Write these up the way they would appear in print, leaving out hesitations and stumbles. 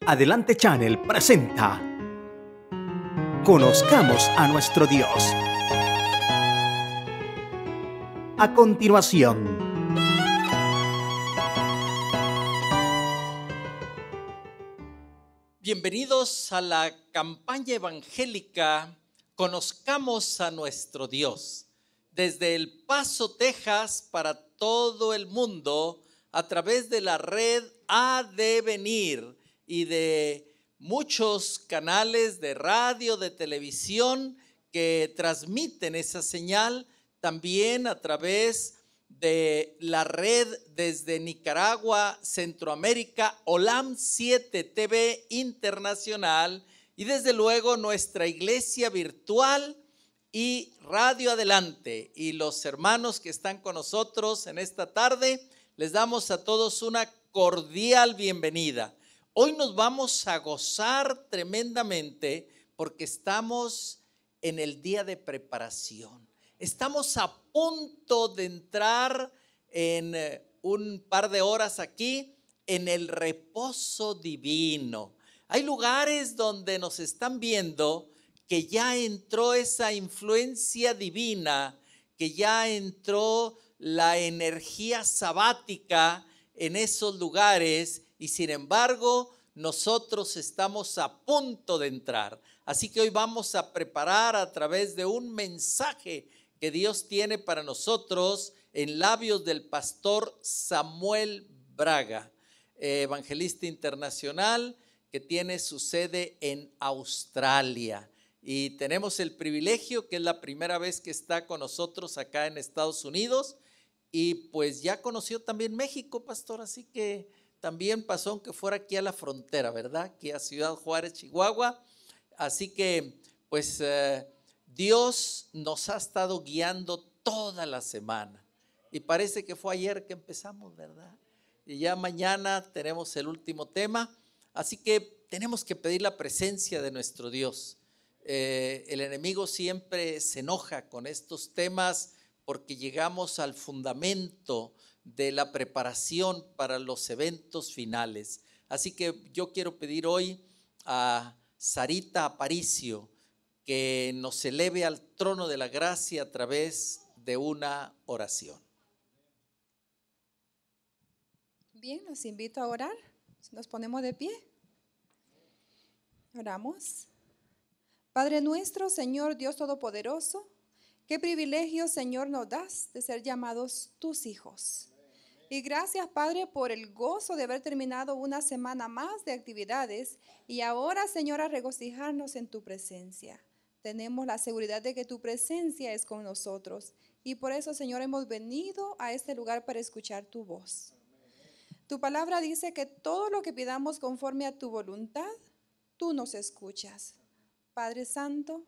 Adelante Channel presenta Conozcamos a nuestro Dios. A continuación, bienvenidos a la campaña evangélica Conozcamos a nuestro Dios. Desde El Paso, Texas, para todo el mundo, a través de la red Adevenir y de muchos canales de radio, de televisión que transmiten esa señal, también a través de la red desde Nicaragua, Centroamérica, Olam 7 TV Internacional y desde luego nuestra iglesia virtual y Radio Adelante. Y los hermanos que están con nosotros en esta tarde, les damos a todos una cordial bienvenida. Hoy nos vamos a gozar tremendamente porque estamos en el día de preparación. Estamos a punto de entrar en un par de horas aquí en el reposo divino. Hay lugares donde nos están viendo que ya entró esa influencia divina, que ya entró la energía sabática en esos lugares y sin embargo nosotros estamos a punto de entrar. Así que hoy vamos a preparar a través de un mensaje que Dios tiene para nosotros en labios del pastor Samuel Braga, evangelista internacional que tiene su sede en Australia. Y tenemos el privilegio que es la primera vez que está con nosotros acá en Estados Unidos y pues ya conoció también México, pastor, así que también pasó aunque fuera aquí a la frontera, ¿verdad? Aquí a Ciudad Juárez, Chihuahua. Así que pues Dios nos ha estado guiando toda la semana y parece que fue ayer que empezamos, ¿verdad? Y ya mañana tenemos el último tema, así que tenemos que pedir la presencia de nuestro Dios. El enemigo siempre se enoja con estos temas porque llegamos al fundamento de la preparación para los eventos finales. Así que yo quiero pedir hoy a Sarita Aparicio que nos eleve al trono de la gracia a través de una oración. Bien, los invito a orar. Nos ponemos de pie. Oramos. Padre nuestro, Señor Dios Todopoderoso, qué privilegio, Señor, nos das de ser llamados tus hijos. Y gracias, Padre, por el gozo de haber terminado una semana más de actividades y ahora, Señor, a regocijarnos en tu presencia. Tenemos la seguridad de que tu presencia es con nosotros y por eso, Señor, hemos venido a este lugar para escuchar tu voz. Tu palabra dice que todo lo que pidamos conforme a tu voluntad, tú nos escuchas. Padre Santo,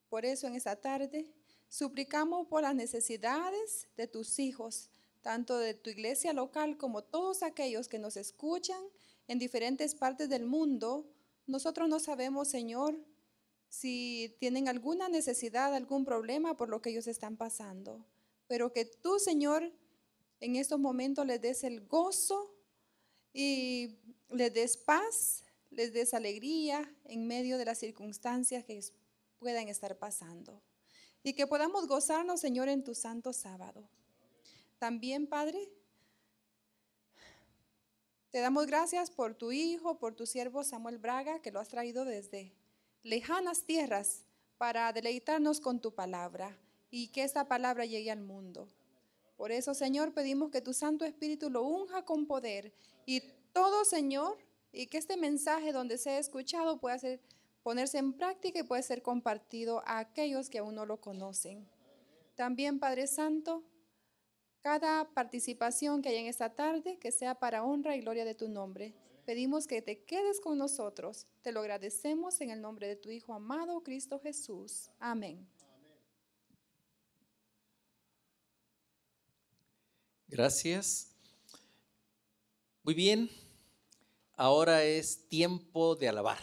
por eso en esta tarde suplicamos por las necesidades de tus hijos, tanto de tu iglesia local como todos aquellos que nos escuchan en diferentes partes del mundo. Nosotros no sabemos, Señor, si tienen alguna necesidad, algún problema por lo que ellos están pasando, pero que tú, Señor, en estos momentos les des el gozo y les des paz, les des alegría en medio de las circunstancias que puedan estar pasando. Y que podamos gozarnos, Señor, en tu santo sábado. También, Padre, te damos gracias por tu hijo, por tu siervo Samuel Braga, que lo has traído desde lejanas tierras para deleitarnos con tu palabra y que esta palabra llegue al mundo. Por eso, Señor, pedimos que tu Santo Espíritu lo unja con poder y todo, Señor, y que este mensaje donde sea escuchado pueda ponerse en práctica y pueda ser compartido a aquellos que aún no lo conocen. También, Padre Santo, cada participación que haya en esta tarde, que sea para honra y gloria de tu nombre. Pedimos que te quedes con nosotros. Te lo agradecemos en el nombre de tu Hijo amado, Cristo Jesús. Amén. Gracias. Muy bien. Ahora es tiempo de alabar,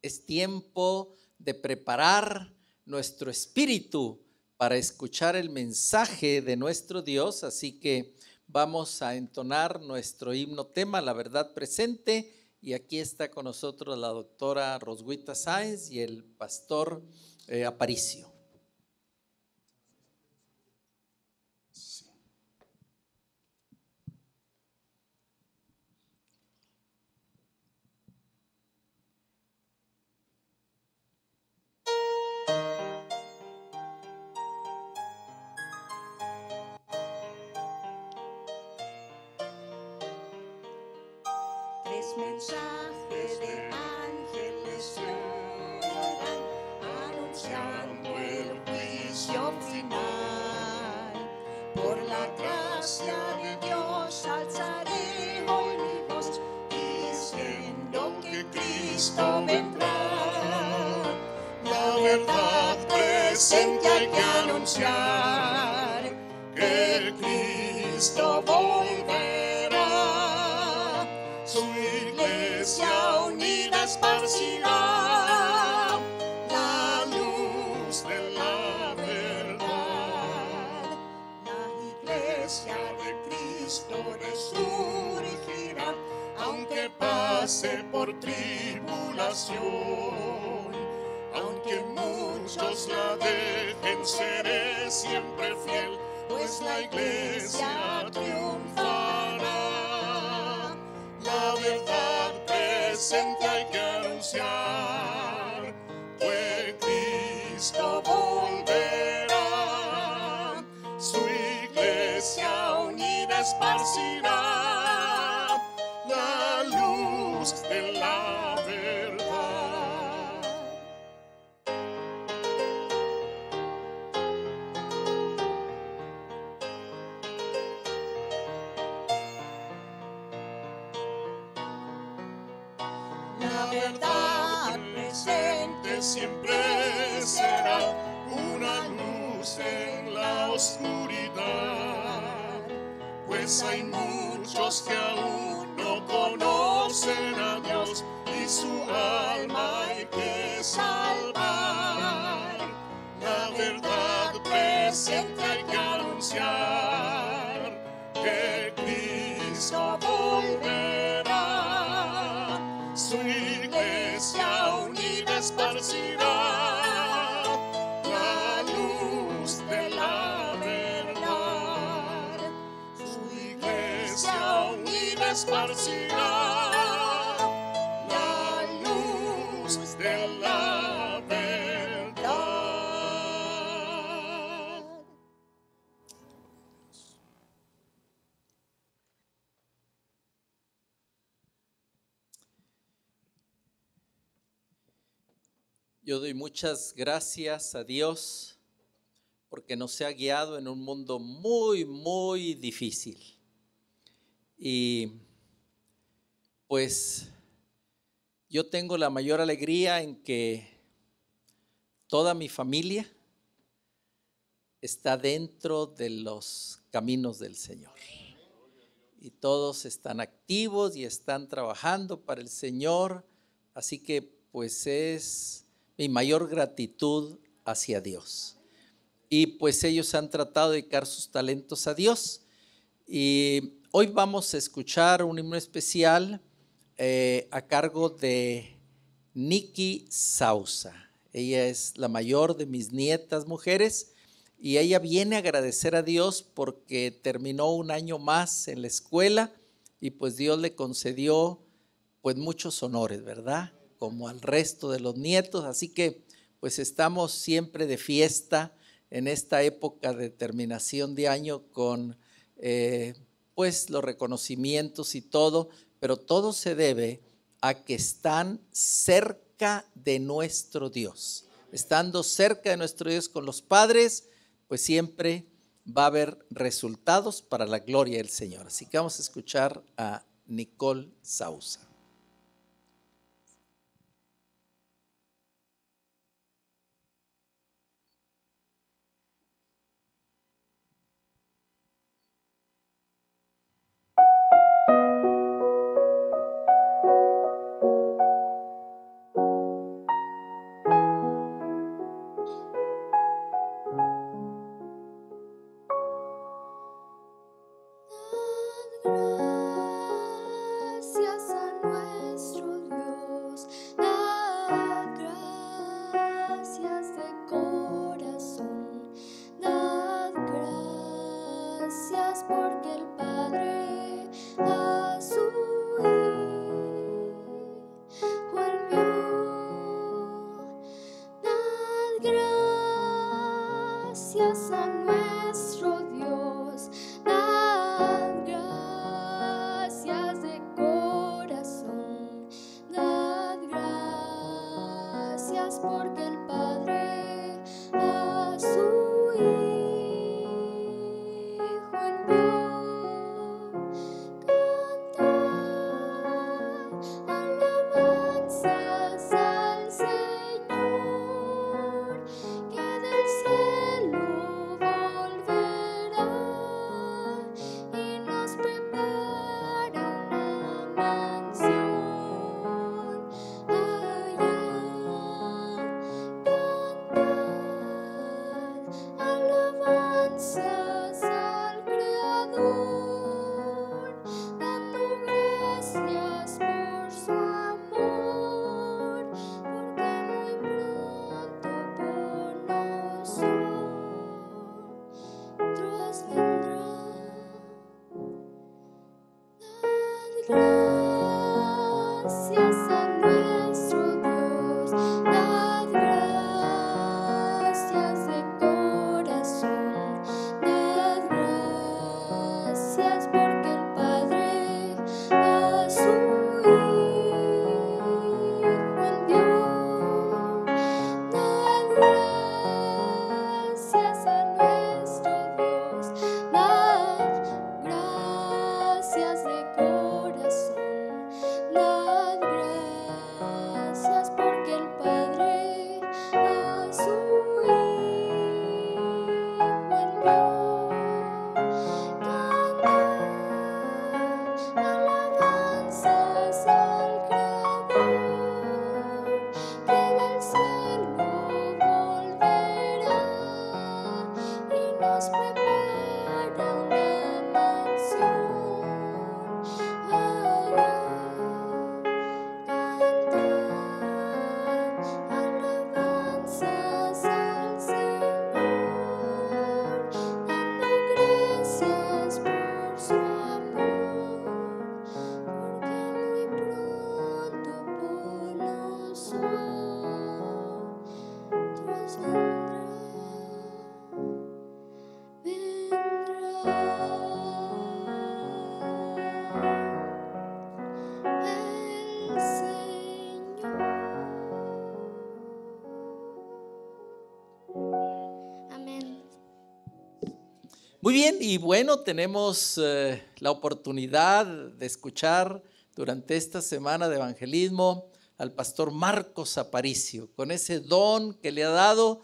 es tiempo de preparar nuestro espíritu para escuchar el mensaje de nuestro Dios, así que vamos a entonar nuestro himno tema, la verdad presente, Y aquí está con nosotros la doctora Roswitha Sáenz y el pastor Aparicio. Tres mensajes de ángeles se oirán, anunciando el juicio final. Por la gracia de Dios alzaré hoy mi voz, diciendo que Cristo vendrá. La verdad presente hay que anunciar, que Cristo volverá. Su iglesia unida esparcirá la luz de la verdad. La iglesia de Cristo resurgirá, aunque pase por tribulación. Aunque muchos la dejen, seré siempre fiel, pues la iglesia triunfará. La verdad presente hay que anunciar, que Cristo volverá. Su iglesia unida esparcirá la luz de la verdad. La verdad presente siempre será una luz en la oscuridad, pues hay muchos que aún no conocen a Dios y su alma hay que salvar. La verdad presente hay que anunciar, que Cristo volverá. Su iglesia unida esparcirá la luz de la verdad. Su iglesia unida esparcirá la luz de la verdad. Yo doy muchas gracias a Dios porque nos ha guiado en un mundo muy, muy difícil. Y pues yo tengo la mayor alegría en que toda mi familia está dentro de los caminos del Señor. Y todos están activos y están trabajando para el Señor. Así que pues es mi mayor gratitud hacia Dios. Y pues ellos han tratado de dedicar sus talentos a Dios. Y hoy vamos a escuchar un himno especial a cargo de Nikki Sousa. Ella es la mayor de mis nietas mujeres y ella viene a agradecer a Dios porque terminó un año más en la escuela y pues Dios le concedió pues muchos honores, ¿verdad? Como al resto de los nietos, así que pues estamos siempre de fiesta en esta época de terminación de año con pues los reconocimientos y todo, pero todo se debe a que están cerca de nuestro Dios. Estando cerca de nuestro Dios con los padres, pues siempre va a haber resultados para la gloria del Señor. Así que vamos a escuchar a Nicole Sousa. Gracias a gracias a nuestro Dios. Dad gracias de corazón. Dad gracias porque el Padre a su Hijo envió. Alabanzas al Señor, que del cielo volverá y nos prepara una mansión allá. Cantad alabanzas al Creador, dando gracias por su amor, porque muy pronto por nosotros vendrá. Dad gracias a nuestro Dios. Dad gracias de corazón. Dad gracias porque el Padre a su Hijo envió. Dad gracias a nuestro Dios. Dad gracias de corazón. Dad gracias porque el Padre a su Hijo envió. Cantad alabanzas al Creador, que del cielo volverá y nos prepara una mansión allá. Cantad alabanzas al Señor, dando gracias por su amor, porque muy pronto por nosotros vendrá el Señor. Amén. Muy bien, y bueno, tenemos la oportunidad de escuchar durante esta semana de evangelismo al pastor Marcos Aparicio, con ese don que le ha dado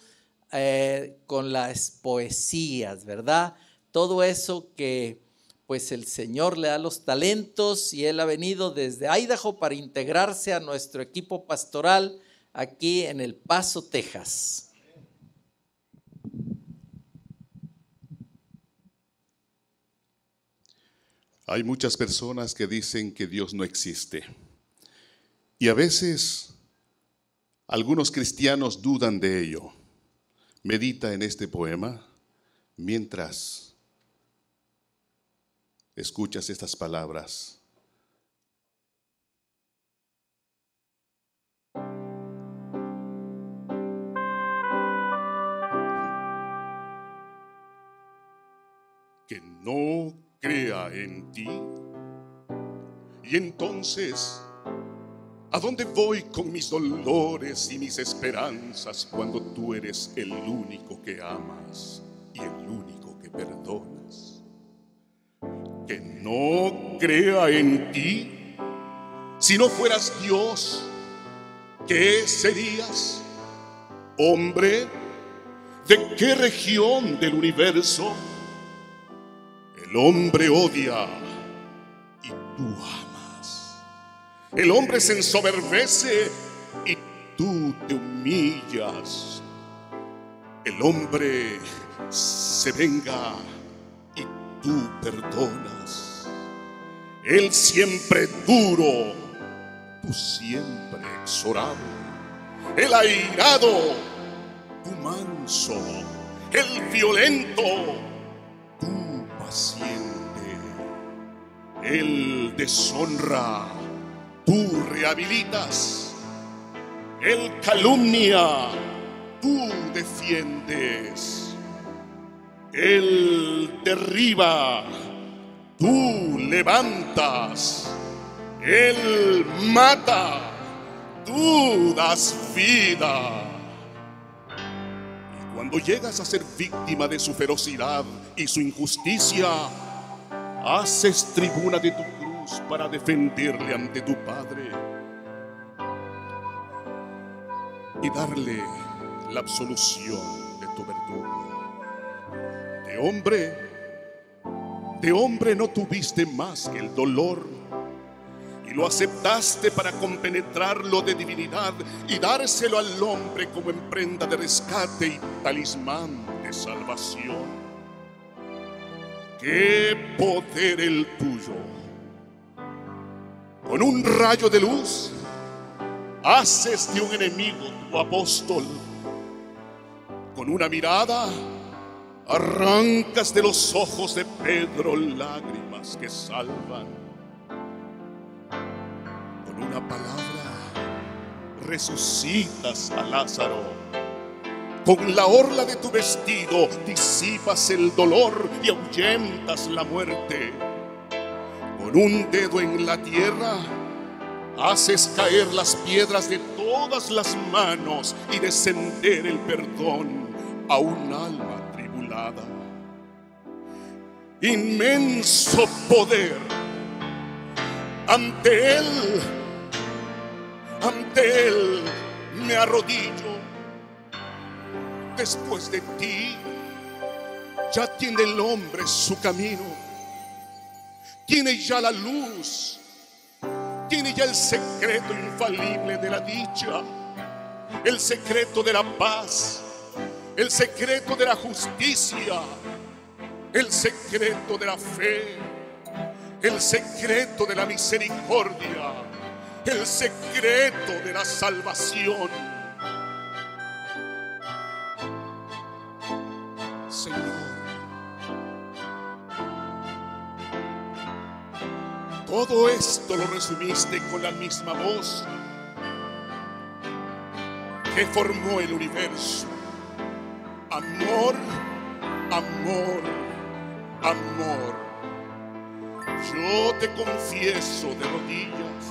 con las poesías, ¿verdad? Todo eso que pues el Señor le da los talentos, y él ha venido desde Idaho para integrarse a nuestro equipo pastoral aquí en El Paso, Texas. Hay muchas personas que dicen que Dios no existe. Y a veces algunos cristianos dudan de ello. Medita en este poema mientras escuchas estas palabras. Que no crea en ti. Y entonces, ¿a dónde voy con mis dolores y mis esperanzas cuando tú eres el único que amas y el único que perdonas? Que no crea en ti. Si no fueras Dios, ¿qué serías? ¿Hombre? ¿De qué región del universo? El hombre odia y tú amas. El hombre se ensoberbece y tú te humillas. El hombre se venga y tú perdonas. Él siempre duro, tú siempre exorable. El airado, tú manso. El violento, tú paciente. Él deshonra, tú rehabilitas. Él calumnia, tú defiendes. Él derriba, tú levantas. Él mata, tú das vida. Y cuando llegas a ser víctima de su ferocidad y su injusticia, haces tribuna de tu cruz para defenderle ante tu Padre y darle la absolución de tu verdugo. De hombre no tuviste más que el dolor y lo aceptaste para compenetrarlo de divinidad y dárselo al hombre como en prenda de rescate y talismán de salvación. ¡Qué poder el tuyo! Con un rayo de luz haces de un enemigo tu apóstol. Con una mirada arrancas de los ojos de Pedro lágrimas que salvan. Con una palabra resucitas a Lázaro. Con la orla de tu vestido disipas el dolor y ahuyentas la muerte. Con un dedo en la tierra haces caer las piedras de todas las manos y descender el perdón a un alma tribulada. Inmenso poder. Ante Él me arrodillo. Después de ti ya tiene el hombre su camino, tiene ya la luz, tiene ya el secreto infalible de la dicha, el secreto de la paz, el secreto de la justicia, el secreto de la fe, el secreto de la misericordia, el secreto de la salvación. Señor, todo esto lo resumiste con la misma voz que formó el universo. Amor, amor, amor. Yo te confieso de rodillas,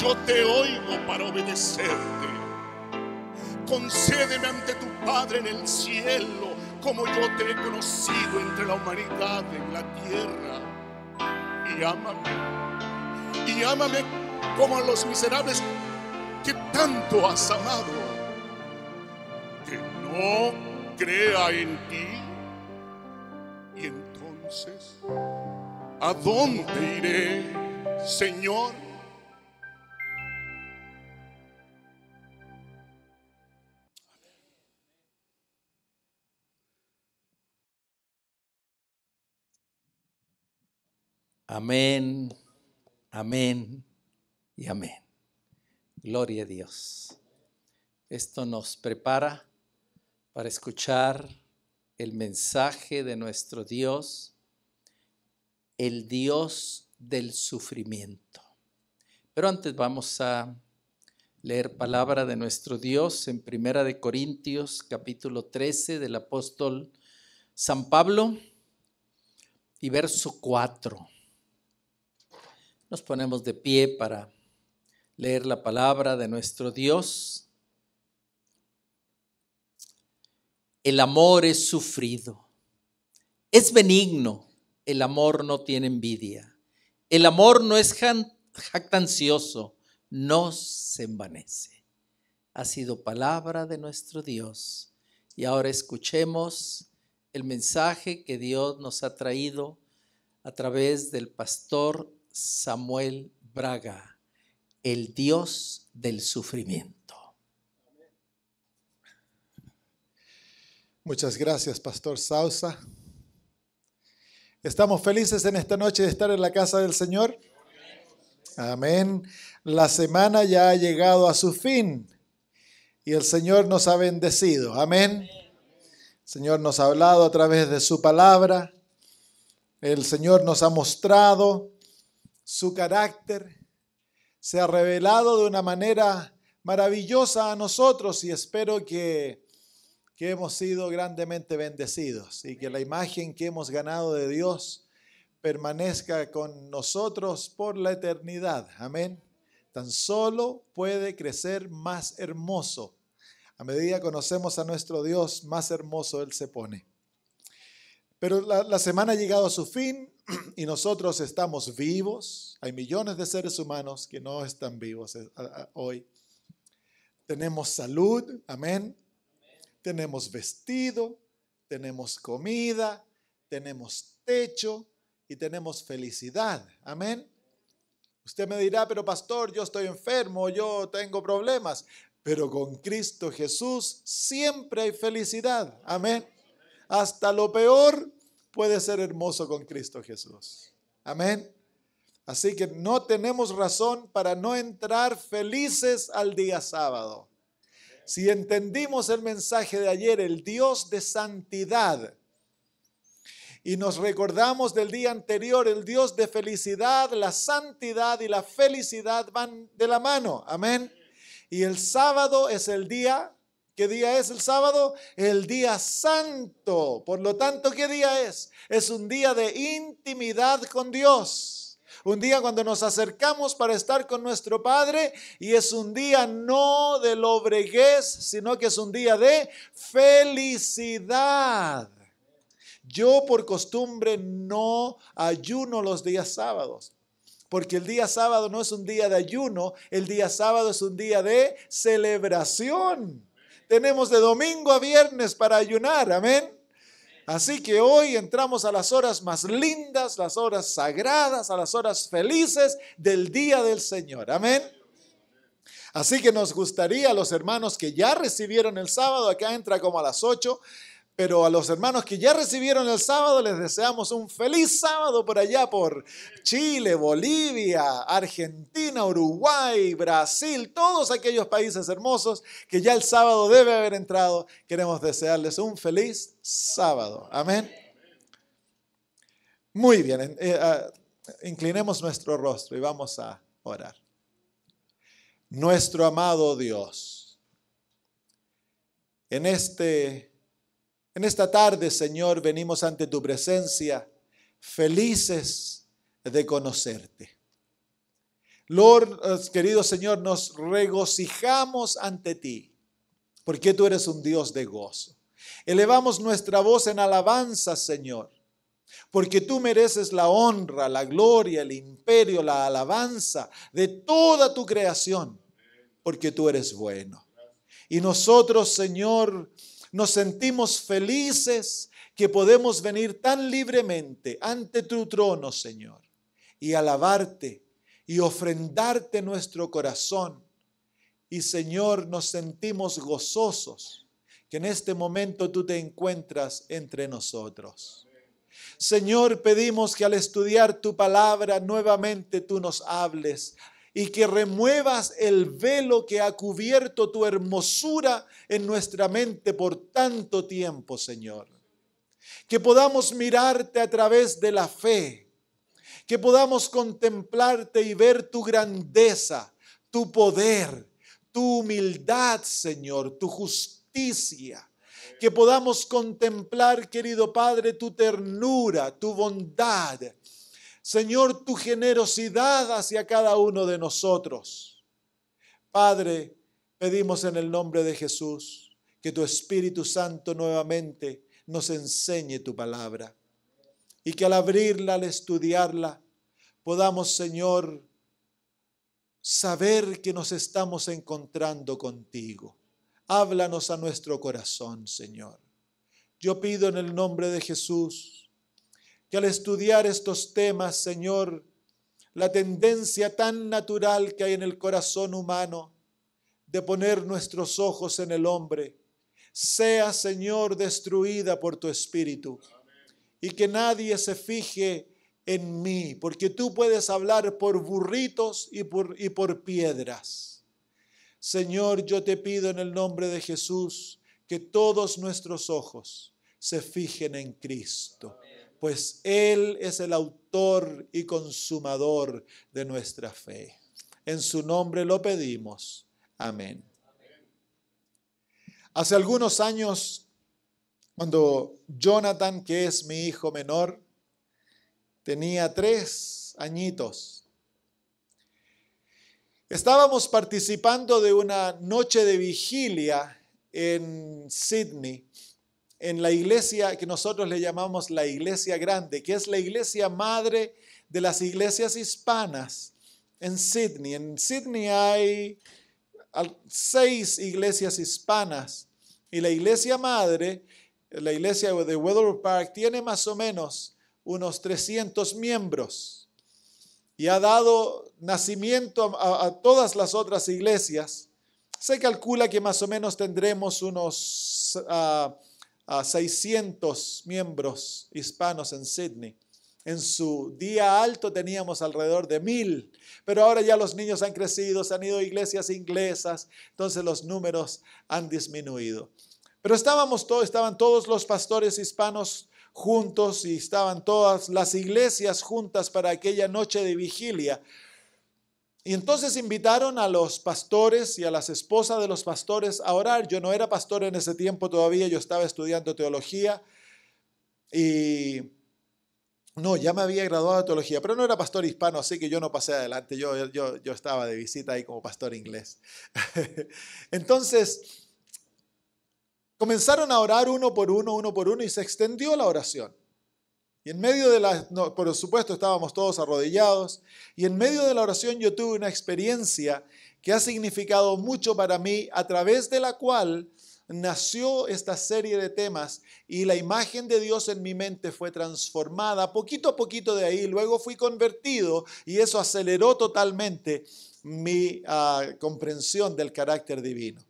yo te oigo para obedecerte. Concédeme ante tu Padre en el cielo, como yo te he conocido entre la humanidad en la tierra. Y ámame como a los miserables que tanto has amado. Que no crea en ti. Y entonces, ¿a dónde iré, Señor? Amén, amén y amén. Gloria a Dios. Esto nos prepara para escuchar el mensaje de nuestro Dios, el Dios del sufrimiento. Pero antes vamos a leer palabra de nuestro Dios en 1 Corintios capítulo 13 del apóstol San Pablo y verso 4. Nos ponemos de pie para leer la palabra de nuestro Dios. El amor es sufrido, es benigno, el amor no tiene envidia, el amor no es jactancioso, no se envanece. Ha sido palabra de nuestro Dios y ahora escuchemos el mensaje que Dios nos ha traído a través del pastor Samuel Braga, el Dios del sufrimiento. Muchas gracias, Pastor Sausa. Estamos felices en esta noche de estar en la casa del Señor. Amén. La semana ya ha llegado a su fin y el Señor nos ha bendecido. Amén. El Señor nos ha hablado a través de su palabra. El Señor nos ha mostrado su carácter. Se ha revelado de una manera maravillosa a nosotros y espero que que hemos sido grandemente bendecidos y que la imagen que hemos ganado de Dios permanezca con nosotros por la eternidad. Amén. Tan solo puede crecer más hermoso. A medida que conocemos a nuestro Dios, más hermoso Él se pone. Pero la semana ha llegado a su fin y nosotros estamos vivos. Hay millones de seres humanos que no están vivos hoy. Tenemos salud, amén. Tenemos vestido, tenemos comida, tenemos techo y tenemos felicidad, amén. Usted me dirá, pero pastor, yo estoy enfermo, yo tengo problemas. Pero con Cristo Jesús siempre hay felicidad, amén. Hasta lo peor puede ser hermoso con Cristo Jesús, amén. Así que no tenemos razón para no entrar felices al día sábado. Si entendimos el mensaje de ayer, el Dios de santidad, y nos recordamos del día anterior, el Dios de felicidad, la santidad y la felicidad van de la mano. Amén. Y el sábado es el día, ¿qué día es el sábado? El día santo. Por lo tanto, ¿qué día es? Es un día de intimidad con Dios. Un día cuando nos acercamos para estar con nuestro Padre, y es un día no de lobreguez, sino que es un día de felicidad. Yo por costumbre no ayuno los días sábados, porque el día sábado no es un día de ayuno, el día sábado es un día de celebración. Tenemos de domingo a viernes para ayunar, amén. Así que hoy entramos a las horas más lindas, las horas sagradas, a las horas felices del día del Señor, amén. Así que nos gustaría a los hermanos que ya recibieron el sábado, acá entra como a las 8, pero a los hermanos que ya recibieron el sábado les deseamos un feliz sábado por allá por Chile, Bolivia, Argentina, Uruguay, Brasil, todos aquellos países hermosos que ya el sábado debe haber entrado. Queremos desearles un feliz sábado. Amén. Muy bien, inclinemos nuestro rostro y vamos a orar. Nuestro amado Dios, en esta tarde, Señor, venimos ante tu presencia felices de conocerte. Lord, querido Señor, nos regocijamos ante ti, porque tú eres un Dios de gozo. Elevamos nuestra voz en alabanza, Señor, porque tú mereces la honra, la gloria, el imperio, la alabanza de toda tu creación, porque tú eres bueno. Y nosotros, Señor, nos sentimos felices que podemos venir tan libremente ante tu trono, Señor, y alabarte y ofrendarte nuestro corazón. Y, Señor, nos sentimos gozosos que en este momento tú te encuentras entre nosotros. Señor, pedimos que al estudiar tu palabra nuevamente tú nos hables y que remuevas el velo que ha cubierto tu hermosura en nuestra mente por tanto tiempo, Señor. Que podamos mirarte a través de la fe, que podamos contemplarte y ver tu grandeza, tu poder, tu humildad, Señor, tu justicia. Que podamos contemplar, querido Padre, tu ternura, tu bondad, Señor, tu generosidad hacia cada uno de nosotros. Padre, pedimos en el nombre de Jesús que tu Espíritu Santo nuevamente nos enseñe tu palabra y que al abrirla, al estudiarla, podamos, Señor, saber que nos estamos encontrando contigo. Háblanos a nuestro corazón, Señor. Yo pido en el nombre de Jesús que al estudiar estos temas, Señor, la tendencia tan natural que hay en el corazón humano de poner nuestros ojos en el hombre, sea, Señor, destruida por tu Espíritu. Y que nadie se fije en mí, porque tú puedes hablar por burritos y por piedras. Señor, yo te pido en el nombre de Jesús que todos nuestros ojos se fijen en Cristo, pues Él es el autor y consumador de nuestra fe. En su nombre lo pedimos. Amén. Hace algunos años Cuando Jonathan, que es mi hijo menor, tenía 3 añitos. Estábamos participando de una noche de vigilia en Sydney, en la iglesia que nosotros le llamamos la Iglesia Grande, que es la iglesia madre de las iglesias hispanas en Sydney. En Sydney hay 6 iglesias hispanas y la iglesia madre, la iglesia de Wetherill Park, tiene más o menos unos 300 miembros y ha dado nacimiento a todas las otras iglesias. Se calcula que más o menos tendremos unos 600 miembros hispanos en Sydney. En su día alto teníamos alrededor de 1000, pero ahora ya los niños han crecido, se han ido a iglesias inglesas, entonces los números han disminuido. Pero estaban todos los pastores hispanos juntos y estaban todas las iglesias juntas para aquella noche de vigilia. Y entonces invitaron a los pastores y a las esposas de los pastores a orar. Yo no era pastor en ese tiempo todavía, yo estaba estudiando teología y no, ya me había graduado de teología, pero no era pastor hispano, así que yo no pasé adelante, yo estaba de visita ahí como pastor inglés. Entonces, comenzaron a orar uno por uno y se extendió la oración. Y en medio de por supuesto estábamos todos arrodillados, y en medio de la oración yo tuve una experiencia que ha significado mucho para mí, a través de la cual nació esta serie de temas y la imagen de Dios en mi mente fue transformada poquito a poquito de ahí. Luego fui convertido y eso aceleró totalmente mi comprensión del carácter divino.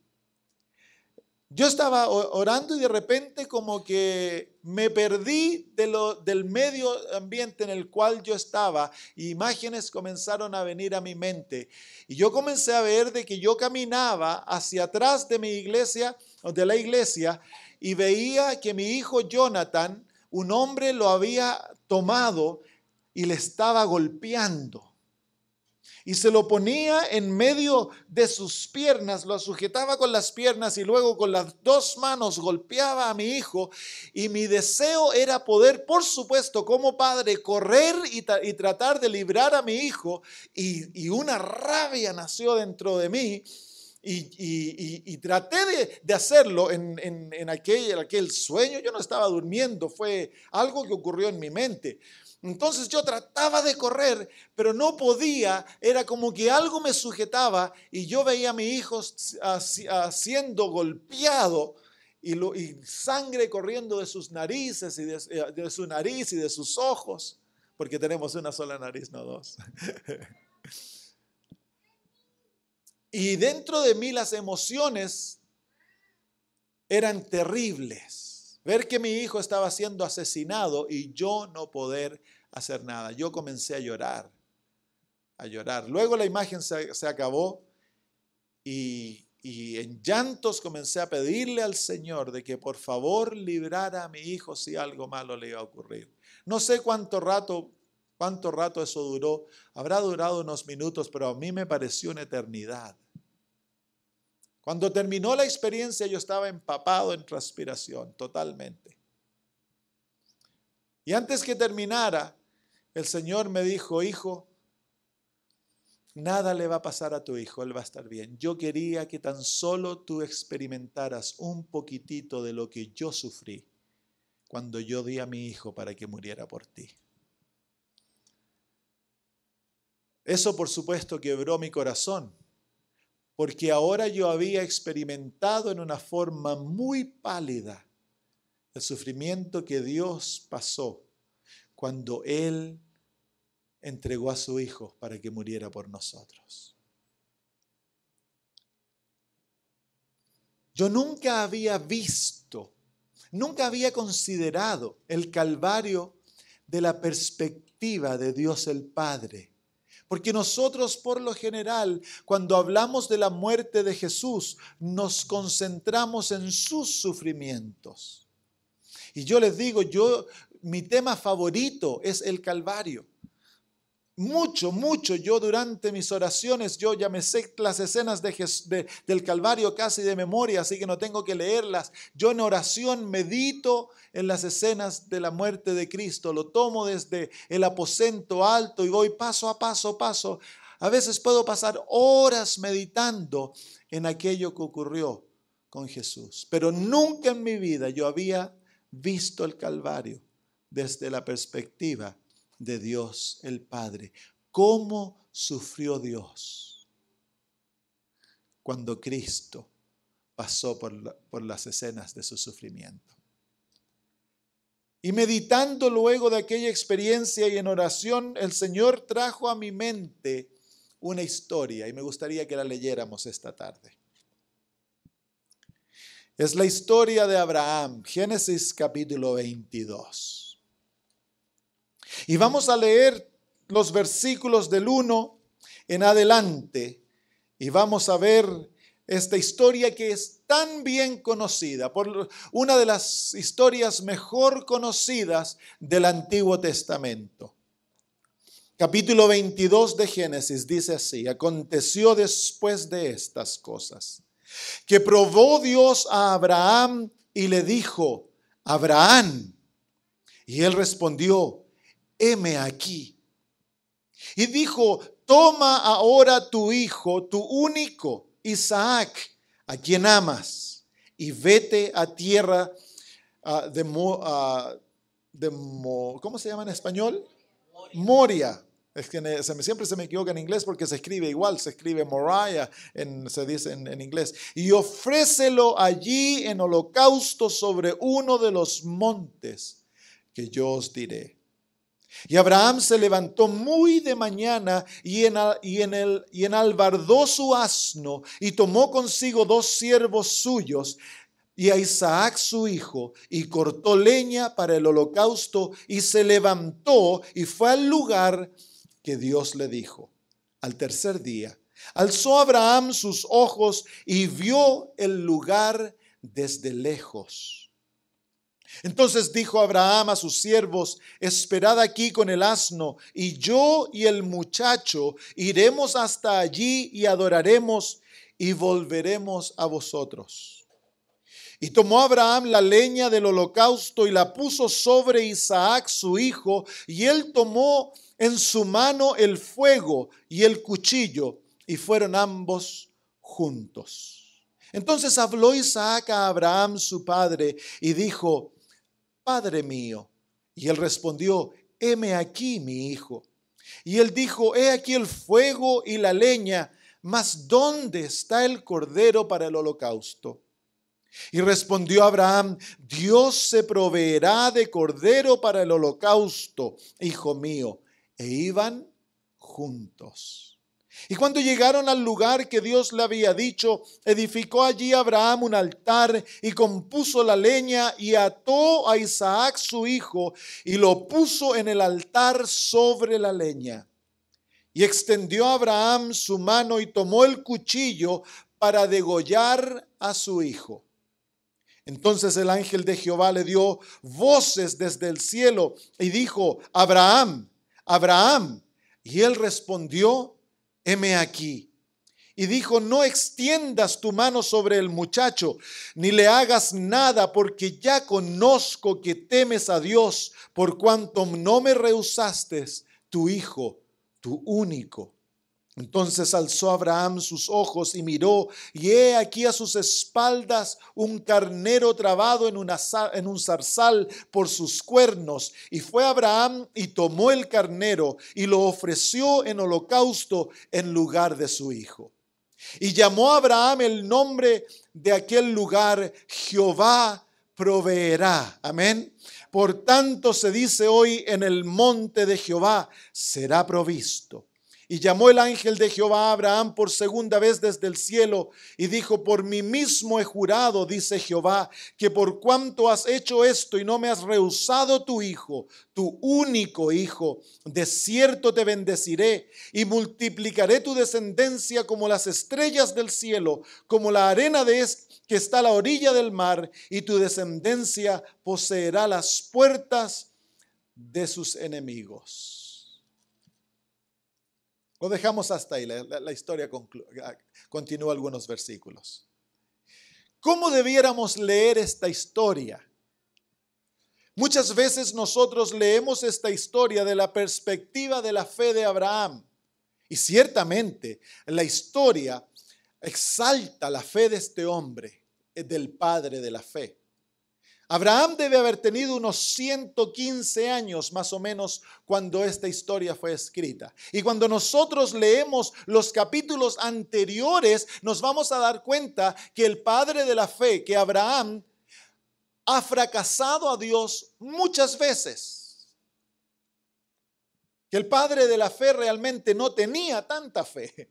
Yo estaba orando y de repente como que me perdí del medio ambiente en el cual yo estaba. Y imágenes comenzaron a venir a mi mente. Y yo comencé a ver de que yo caminaba hacia atrás de mi iglesia, o de la iglesia, y veía que mi hijo Jonathan, un hombre lo había tomado y le estaba golpeando. Y se lo ponía en medio de sus piernas, lo sujetaba con las piernas y luego con las 2 manos golpeaba a mi hijo. Y mi deseo era poder, por supuesto, como padre, correr y tratar de librar a mi hijo. Y una rabia nació dentro de mí. Y traté de hacerlo en aquel sueño. Yo no estaba durmiendo, fue algo que ocurrió en mi mente. Entonces yo trataba de correr, pero no podía, era como que algo me sujetaba y yo veía a mi hijo siendo golpeado y sangre corriendo de sus narices y de su nariz y de sus ojos, porque tenemos una sola nariz, no 2. Y dentro de mí las emociones eran terribles. Ver que mi hijo estaba siendo asesinado y yo no poder hacer nada. Yo comencé a llorar. Luego la imagen se acabó y en llantos comencé a pedirle al Señor de que por favor librara a mi hijo si algo malo le iba a ocurrir. No sé cuánto rato eso duró. Habrá durado unos minutos, pero a mí me pareció una eternidad. Cuando terminó la experiencia yo estaba empapado en transpiración totalmente. Y antes que terminara, el Señor me dijo: hijo, nada le va a pasar a tu hijo, él va a estar bien. Yo quería que tan solo tú experimentaras un poquitito de lo que yo sufrí cuando yo di a mi hijo para que muriera por ti. Eso por supuesto quebró mi corazón, porque ahora yo había experimentado en una forma muy pálida el sufrimiento que Dios pasó cuando Él entregó a su Hijo para que muriera por nosotros. Yo nunca había visto, nunca había considerado el Calvario de la perspectiva de Dios el Padre. Porque nosotros por lo general, cuando hablamos de la muerte de Jesús, nos concentramos en sus sufrimientos. Y yo les digo, mi tema favorito es el Calvario. mucho. Yo durante mis oraciones, yo ya me sé las escenas del Calvario casi de memoria, así que no tengo que leerlas. Yo en oración medito en las escenas de la muerte de Cristo. Lo tomo desde el aposento alto y voy paso a paso. A veces puedo pasar horas meditando en aquello que ocurrió con Jesús. Pero nunca en mi vida yo había visto el Calvario desde la perspectiva de Dios el Padre. ¿Cómo sufrió Dios cuando Cristo pasó por las escenas de su sufrimiento? Y meditando luego de aquella experiencia y en oración, el Señor trajo a mi mente una historia y me gustaría que la leyéramos esta tarde. Es la historia de Abraham, Génesis capítulo 22. Y vamos a leer los versículos del 1 en adelante y vamos a ver esta historia que es tan bien conocida, por una de las historias mejor conocidas del Antiguo Testamento. Capítulo 22 de Génesis dice así: aconteció después de estas cosas, que probó Dios a Abraham y le dijo: Abraham. Y él respondió: heme aquí. Y dijo: toma ahora tu hijo, tu único, Isaac, a quien amas, y vete a tierra ¿cómo se llama en español? Moria. Es que siempre se me equivoca en inglés porque se escribe igual, se escribe Moriah, se dice en inglés. Y ofrécelo allí en holocausto sobre uno de los montes que yo os diré. Y Abraham se levantó muy de mañana y enalbardó su asno y tomó consigo 2 siervos suyos y a Isaac su hijo, y cortó leña para el holocausto y se levantó y fue al lugar que Dios le dijo. Al tercer día, alzó Abraham sus ojos y vio el lugar desde lejos. Entonces dijo Abraham a sus siervos: esperad aquí con el asno, y yo y el muchacho iremos hasta allí y adoraremos y volveremos a vosotros. Y tomó Abraham la leña del holocausto y la puso sobre Isaac su hijo, y él tomó en su mano el fuego y el cuchillo, y fueron ambos juntos. Entonces habló Isaac a Abraham su padre y dijo: Padre mío. Y él respondió: heme aquí, mi hijo. Y él dijo: he aquí el fuego y la leña, mas ¿dónde está el cordero para el holocausto? Y respondió Abraham: Dios se proveerá de cordero para el holocausto, hijo mío. E iban juntos. Y cuando llegaron al lugar que Dios le había dicho, edificó allí Abraham un altar y compuso la leña y ató a Isaac su hijo y lo puso en el altar sobre la leña. Y extendió Abraham su mano y tomó el cuchillo para degollar a su hijo. Entonces el ángel de Jehová le dio voces desde el cielo y dijo: Abraham, Abraham. Y él respondió: heme aquí. Y dijo: no extiendas tu mano sobre el muchacho, ni le hagas nada, porque ya conozco que temes a Dios, por cuanto no me rehusaste tu hijo, tu único. Entonces alzó Abraham sus ojos y miró, y he aquí a sus espaldas un carnero trabado en un zarzal por sus cuernos. Y fue Abraham y tomó el carnero y lo ofreció en holocausto en lugar de su hijo. Y llamó a Abraham el nombre de aquel lugar: Jehová proveerá. Amén. Por tanto se dice hoy: en el monte de Jehová será provisto. Y llamó el ángel de Jehová a Abraham por segunda vez desde el cielo y dijo: por mí mismo he jurado, dice Jehová, que por cuanto has hecho esto y no me has rehusado tu hijo, tu único hijo, de cierto te bendeciré y multiplicaré tu descendencia como las estrellas del cielo, como la arena que está a la orilla del mar, y tu descendencia poseerá las puertas de sus enemigos. Lo dejamos hasta ahí, la historia continúa algunos versículos. ¿Cómo debiéramos leer esta historia? Muchas veces nosotros leemos esta historia de la perspectiva de la fe de Abraham. Y ciertamente la historia exalta la fe de este hombre, del padre de la fe. Abraham debe haber tenido unos 115 años más o menos cuando esta historia fue escrita. Y cuando nosotros leemos los capítulos anteriores, nos vamos a dar cuenta que el padre de la fe, que Abraham, ha fracasado a Dios muchas veces. Que el padre de la fe realmente no tenía tanta fe.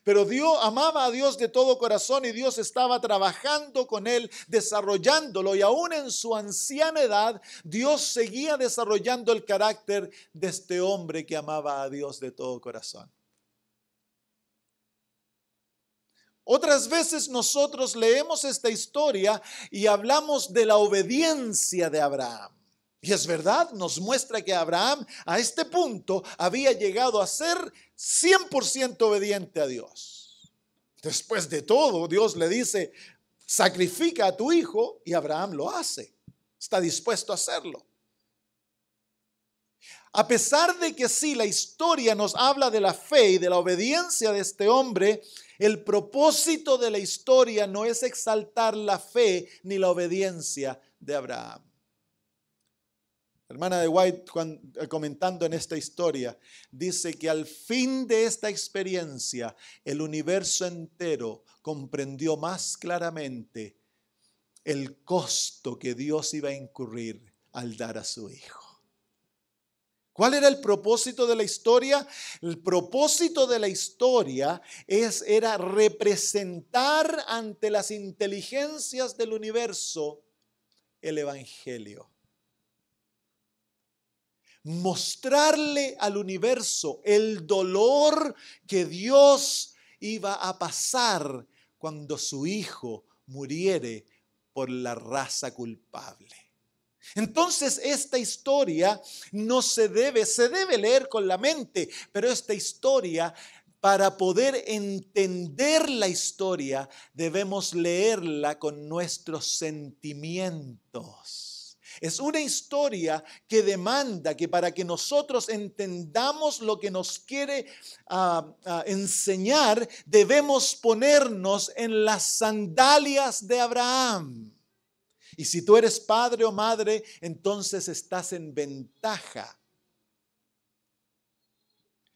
Pero Dios amaba a Dios de todo corazón y Dios estaba trabajando con él, desarrollándolo. Y aún en su anciana edad, Dios seguía desarrollando el carácter de este hombre que amaba a Dios de todo corazón. Otras veces nosotros leemos esta historia y hablamos de la obediencia de Abraham. Y es verdad, nos muestra que Abraham a este punto había llegado a ser 100% obediente a Dios. Después de todo, Dios le dice, sacrifica a tu hijo, y Abraham lo hace. Está dispuesto a hacerlo. A pesar de que sí, la historia nos habla de la fe y de la obediencia de este hombre, el propósito de la historia no es exaltar la fe ni la obediencia de Abraham. La hermana de White, comentando en esta historia, dice que al fin de esta experiencia, el universo entero comprendió más claramente el costo que Dios iba a incurrir al dar a su hijo. ¿Cuál era el propósito de la historia? El propósito de la historia era representar ante las inteligencias del universo el evangelio. Mostrarle al universo el dolor que Dios iba a pasar cuando su hijo muriere por la raza culpable. Entonces esta historia no se debe leer con la mente, pero esta historia, para poder entender la historia, debemos leerla con nuestros sentimientos. Es una historia que demanda que para que nosotros entendamos lo que nos quiere enseñar, debemos ponernos en las sandalias de Abraham. Y si tú eres padre o madre, entonces estás en ventaja.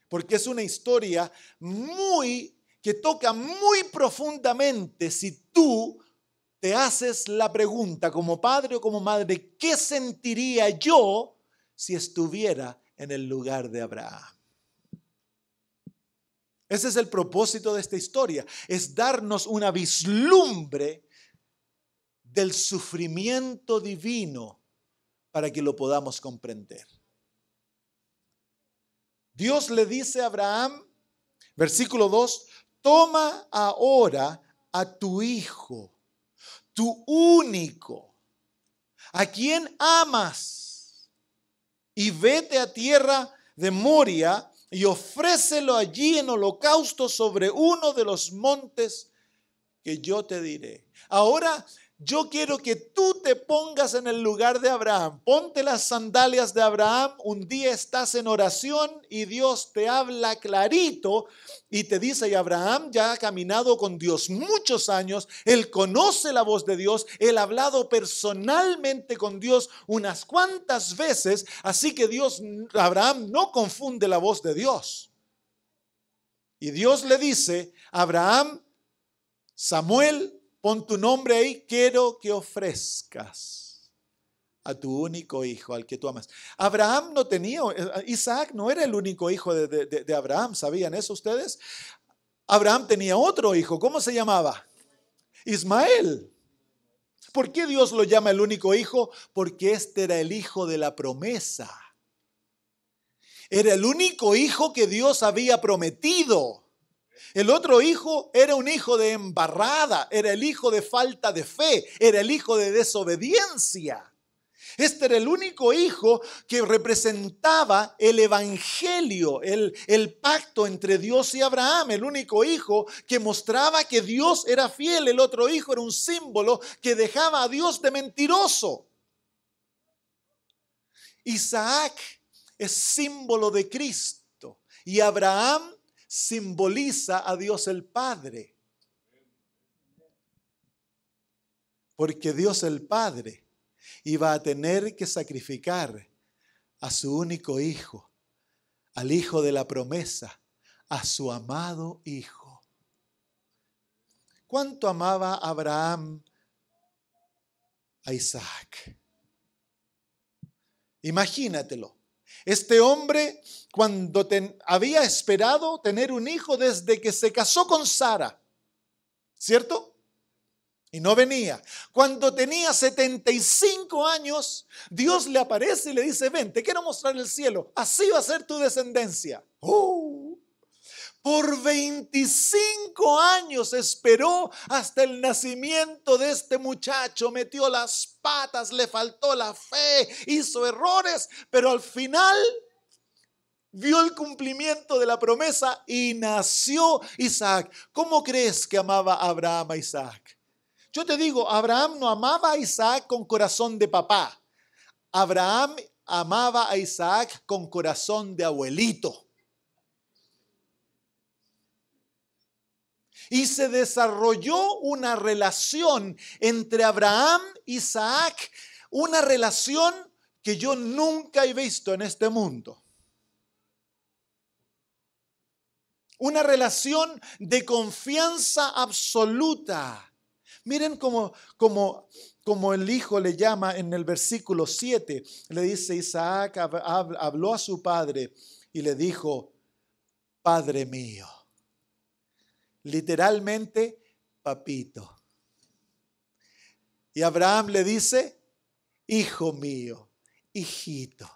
Porque es una historia que toca muy profundamente si tú te haces la pregunta como padre o como madre, ¿qué sentiría yo si estuviera en el lugar de Abraham? Ese es el propósito de esta historia, es darnos una vislumbre del sufrimiento divino para que lo podamos comprender. Dios le dice a Abraham, versículo 2, toma ahora a tu hijo, tu único, a quien amas, y vete a tierra de Moria y ofrécelo allí en holocausto sobre uno de los montes que yo te diré. Ahora yo quiero que tú te pongas en el lugar de Abraham. Ponte las sandalias de Abraham. Un día estás en oración y Dios te habla clarito y te dice, y Abraham ya ha caminado con Dios muchos años. Él conoce la voz de Dios. Él ha hablado personalmente con Dios unas cuantas veces. Así que Abraham no confunde la voz de Dios. Y Dios le dice, Abraham, Samuel, pon tu nombre ahí, quiero que ofrezcas a tu único hijo, al que tú amas. Abraham no tenía, Isaac no era el único hijo de Abraham, ¿sabían eso ustedes? Abraham tenía otro hijo, ¿cómo se llamaba? Ismael. ¿Por qué Dios lo llama el único hijo? Porque este era el hijo de la promesa. Era el único hijo que Dios había prometido. El otro hijo era un hijo de embarrada, era el hijo de falta de fe, era el hijo de desobediencia. Este era el único hijo que representaba el evangelio, el pacto entre Dios y Abraham. El único hijo que mostraba que Dios era fiel. El otro hijo era un símbolo que dejaba a Dios de mentiroso. Isaac es símbolo de Cristo y Abraham simboliza a Dios el Padre. Porque Dios el Padre iba a tener que sacrificar a su único hijo, al hijo de la promesa, a su amado hijo. ¿Cuánto amaba Abraham a Isaac? Imagínatelo. Este hombre, cuando había esperado tener un hijo desde que se casó con Sara, ¿cierto? Y no venía. Cuando tenía 75 años, Dios le aparece y le dice: ven, te quiero mostrar el cielo. Así va a ser tu descendencia. Por 25 años esperó hasta el nacimiento de este muchacho. Metió las patas, le faltó la fe, hizo errores, pero al final vio el cumplimiento de la promesa y nació Isaac. ¿Cómo crees que amaba Abraham a Isaac? Yo te digo, Abraham no amaba a Isaac con corazón de papá. Abraham amaba a Isaac con corazón de abuelito. Y se desarrolló una relación entre Abraham e Isaac, una relación que yo nunca he visto en este mundo. Una relación de confianza absoluta. Miren cómo el hijo le llama en el versículo 7. Le dice: Isaac habló a su padre y le dijo: Padre mío. Literalmente, papito. Y Abraham le dice: hijo mío, hijito.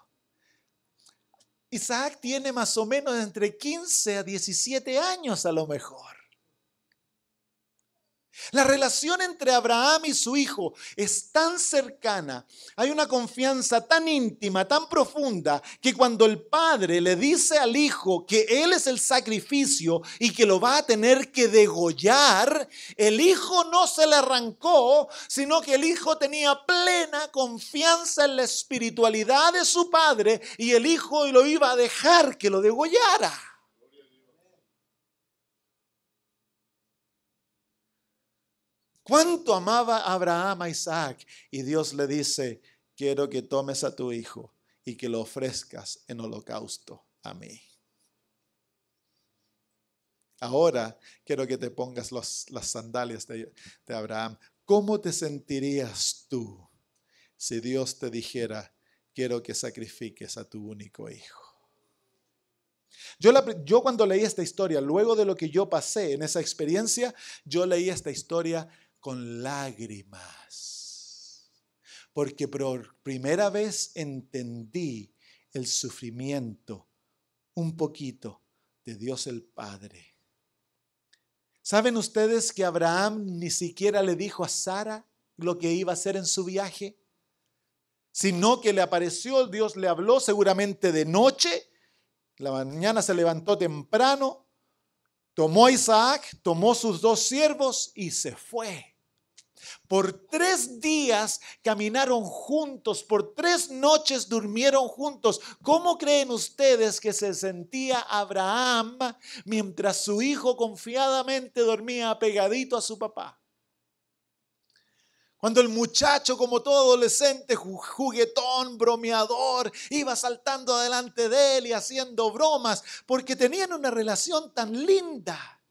Isaac tiene más o menos entre 15 a 17 años a lo mejor. La relación entre Abraham y su hijo es tan cercana, hay una confianza tan íntima, tan profunda, que cuando el padre le dice al hijo que él es el sacrificio y que lo va a tener que degollar, el hijo no se le arrancó, sino que el hijo tenía plena confianza en la espiritualidad de su padre y el hijo lo iba a dejar que lo degollara. ¿Cuánto amaba Abraham a Isaac? Y Dios le dice: quiero que tomes a tu hijo y que lo ofrezcas en holocausto a mí. Ahora quiero que te pongas las sandalias de Abraham. ¿Cómo te sentirías tú si Dios te dijera: quiero que sacrifiques a tu único hijo? Yo cuando leí esta historia, luego de lo que yo pasé en esa experiencia, yo leí esta historia con lágrimas, porque por primera vez entendí el sufrimiento un poquito de Dios el Padre. ¿Saben ustedes que Abraham ni siquiera le dijo a Sara lo que iba a hacer en su viaje? Sino que le apareció, Dios le habló seguramente de noche, la mañana se levantó temprano, tomó a Isaac, tomó sus 2 siervos y se fue. Por 3 días caminaron juntos, por 3 noches durmieron juntos. ¿Cómo creen ustedes que se sentía Abraham mientras su hijo confiadamente dormía pegadito a su papá? Cuando el muchacho, como todo adolescente, juguetón, bromeador, iba saltando delante de él y haciendo bromas, porque tenían una relación tan linda.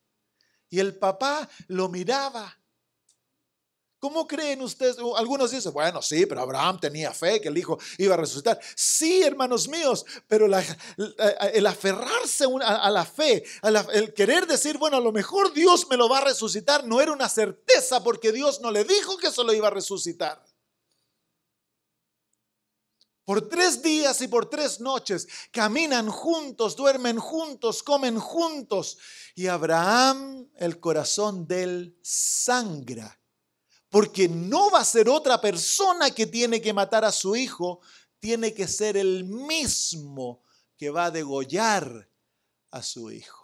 Y el papá lo miraba. ¿Cómo creen ustedes? Algunos dicen: bueno, sí, pero Abraham tenía fe que el hijo iba a resucitar. Sí, hermanos míos, pero el aferrarse a la fe, el querer decir: bueno, a lo mejor Dios me lo va a resucitar, no era una certeza, porque Dios no le dijo que se lo iba a resucitar. Por 3 días y por 3 noches caminan juntos, duermen juntos, comen juntos. Y Abraham, el corazón de él sangra Porque no va a ser otra persona que tiene que matar a su hijo, tiene que ser el mismo que va a degollar a su hijo.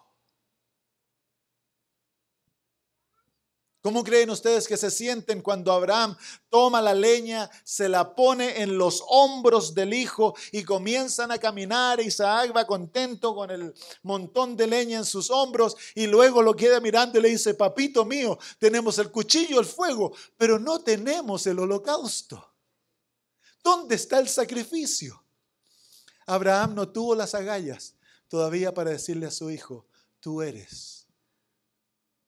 ¿Cómo creen ustedes que se sienten cuando Abraham toma la leña, se la pone en los hombros del hijo y comienzan a caminar? Isaac va contento con el montón de leña en sus hombros y luego lo queda mirando y le dice: papito mío, tenemos el cuchillo, el fuego, pero no tenemos el holocausto. ¿Dónde está el sacrificio? Abraham no tuvo las agallas todavía para decirle a su hijo: tú eres.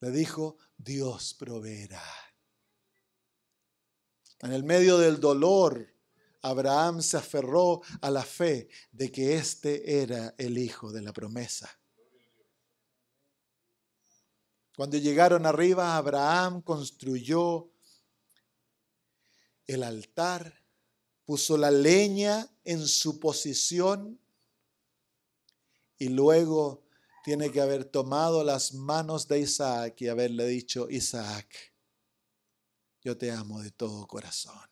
Le dijo: Dios proveerá. En el medio del dolor, Abraham se aferró a la fe de que este era el hijo de la promesa. Cuando llegaron arriba, Abraham construyó el altar, puso la leña en su posición y luego tiene que haber tomado las manos de Isaac y haberle dicho: Isaac, yo te amo de todo corazón,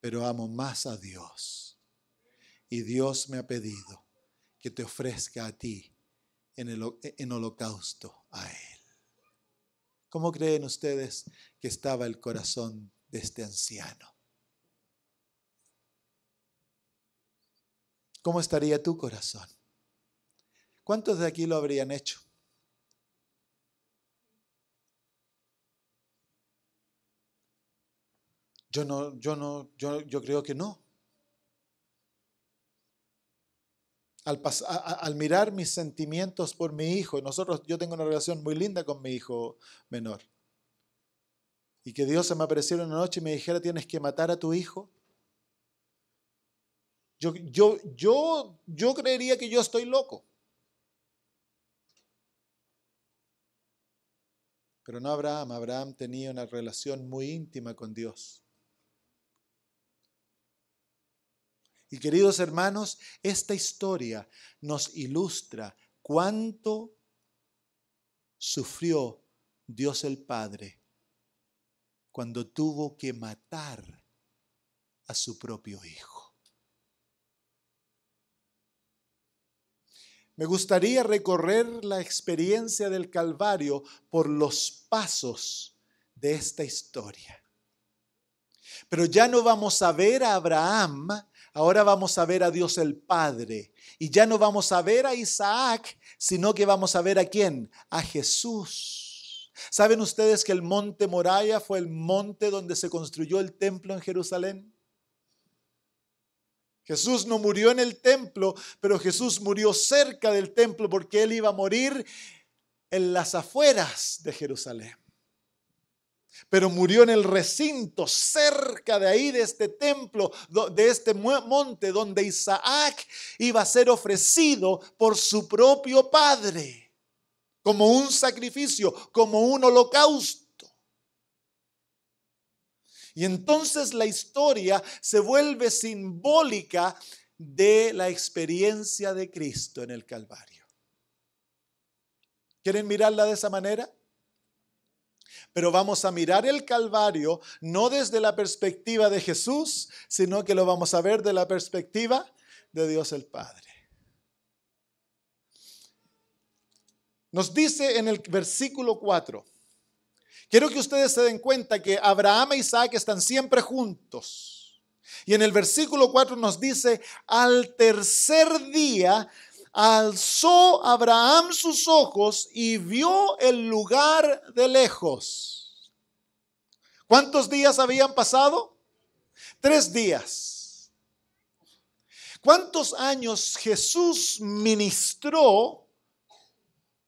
pero amo más a Dios. Y Dios me ha pedido que te ofrezca a ti en holocausto a Él. ¿Cómo creen ustedes que estaba el corazón de este anciano? ¿Cómo estaría tu corazón? ¿Cuántos de aquí lo habrían hecho? Yo creo que no. Al mirar mis sentimientos por mi hijo, yo tengo una relación muy linda con mi hijo menor. Y que Dios se me apareciera una noche y me dijera: tienes que matar a tu hijo. Yo creería que yo estoy loco. Pero no Abraham. Abraham tenía una relación muy íntima con Dios. Y queridos hermanos, esta historia nos ilustra cuánto sufrió Dios el Padre cuando tuvo que matar a su propio hijo. Me gustaría recorrer la experiencia del Calvario por los pasos de esta historia. Pero ya no vamos a ver a Abraham, ahora vamos a ver a Dios el Padre. Y ya no vamos a ver a Isaac, sino que vamos a ver ¿a quién? A Jesús. ¿Saben ustedes que el monte Moriah fue el monte donde se construyó el templo en Jerusalén? Jesús no murió en el templo, pero Jesús murió cerca del templo porque Él iba a morir en las afueras de Jerusalén. Pero murió en el recinto, cerca de ahí, de este templo, de este monte, donde Isaac iba a ser ofrecido por su propio padre, como un sacrificio, como un holocausto. Y entonces la historia se vuelve simbólica de la experiencia de Cristo en el Calvario. ¿Quieren mirarla de esa manera? Pero vamos a mirar el Calvario no desde la perspectiva de Jesús, sino que lo vamos a ver de la perspectiva de Dios el Padre. Nos dice en el versículo 4. Quiero que ustedes se den cuenta que Abraham e Isaac están siempre juntos. Y en el versículo 4 nos dice: al tercer día alzó Abraham sus ojos y vio el lugar de lejos. ¿Cuántos días habían pasado? 3 días. ¿Cuántos años Jesús ministró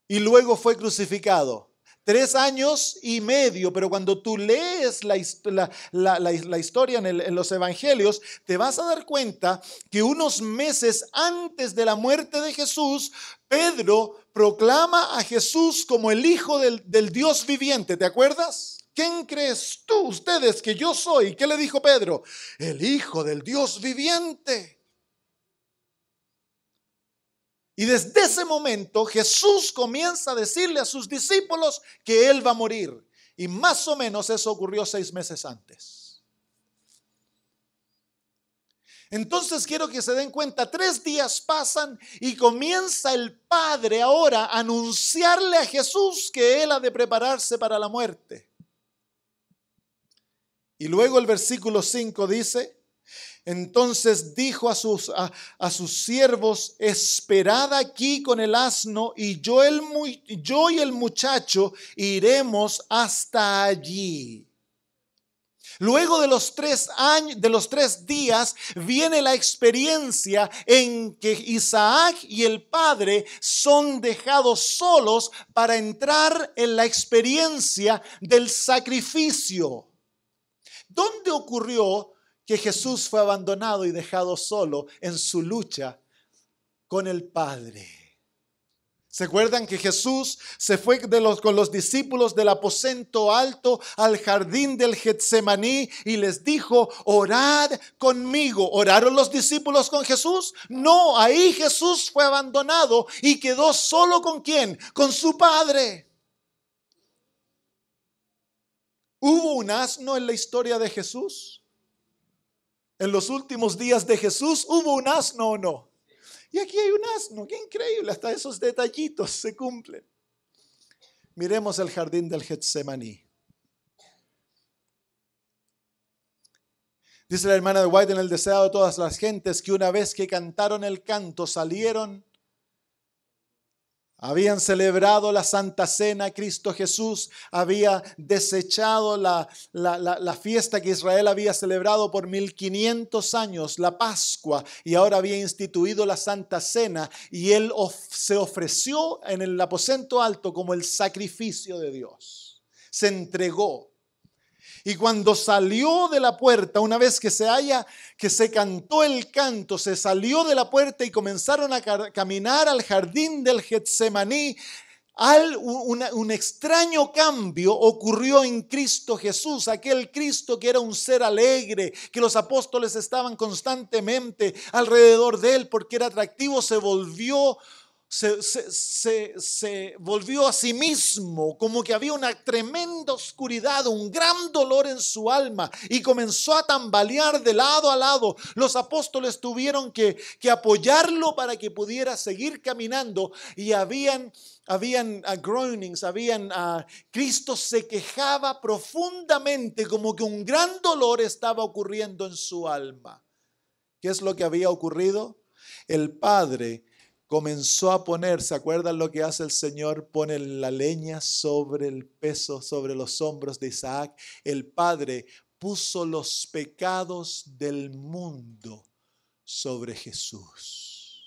y luego fue crucificado? 3 años y medio, pero cuando tú lees la historia en los evangelios, te vas a dar cuenta que unos meses antes de la muerte de Jesús, Pedro proclama a Jesús como el Hijo del Dios viviente. ¿Te acuerdas? ¿Quién crees tú, ustedes, que yo soy? ¿Qué le dijo Pedro? El Hijo del Dios viviente. Y desde ese momento Jesús comienza a decirle a sus discípulos que Él va a morir. Y más o menos eso ocurrió 6 meses antes. Entonces quiero que se den cuenta, 3 días pasan y comienza el Padre ahora a anunciarle a Jesús que Él ha de prepararse para la muerte. Y luego el versículo 5 dice: entonces dijo a sus siervos: esperad aquí con el asno, y yo y el muchacho iremos hasta allí. Luego de los 3 días viene la experiencia en que Isaac y el padre son dejados solos para entrar en la experiencia del sacrificio. ¿Dónde ocurrió que Jesús fue abandonado y dejado solo en su lucha con el Padre? ¿Se acuerdan que Jesús se fue con los discípulos del aposento alto al jardín del Getsemaní y les dijo: orad conmigo? ¿Oraron los discípulos con Jesús? No, ahí Jesús fue abandonado y quedó solo. ¿Con quién? Con su Padre. ¿Hubo un asno en la historia de Jesús? En los últimos días de Jesús, ¿hubo un asno o no? Y aquí hay un asno, qué increíble, hasta esos detallitos se cumplen. Miremos el jardín del Getsemaní. Dice la hermana de White en El Deseado de Todas las Gentes que una vez que cantaron el canto, salieron. Habían celebrado la Santa Cena, Cristo Jesús había desechado la fiesta que Israel había celebrado por 1500 años, la Pascua, y ahora había instituido la Santa Cena, y Él se ofreció en el aposento alto como el sacrificio de Dios. Se entregó. Y cuando salió de la puerta, una vez que se cantó el canto, se salió de la puerta y comenzaron a caminar al jardín del Getsemaní, un extraño cambio ocurrió en Cristo Jesús, aquel Cristo que era un ser alegre, que los apóstoles estaban constantemente alrededor de Él porque era atractivo, se volvió a sí mismo, como que había una tremenda oscuridad, un gran dolor en su alma, y comenzó a tambalear de lado a lado. Los apóstoles tuvieron que apoyarlo para que pudiera seguir caminando, y habían groanings, Cristo se quejaba profundamente, como que un gran dolor estaba ocurriendo en su alma. ¿Qué es lo que había ocurrido? El Padre comenzó a poner, ¿se acuerdan lo que hace el Señor? Pone la leña sobre el peso, sobre los hombros de Isaac. El Padre puso los pecados del mundo sobre Jesús.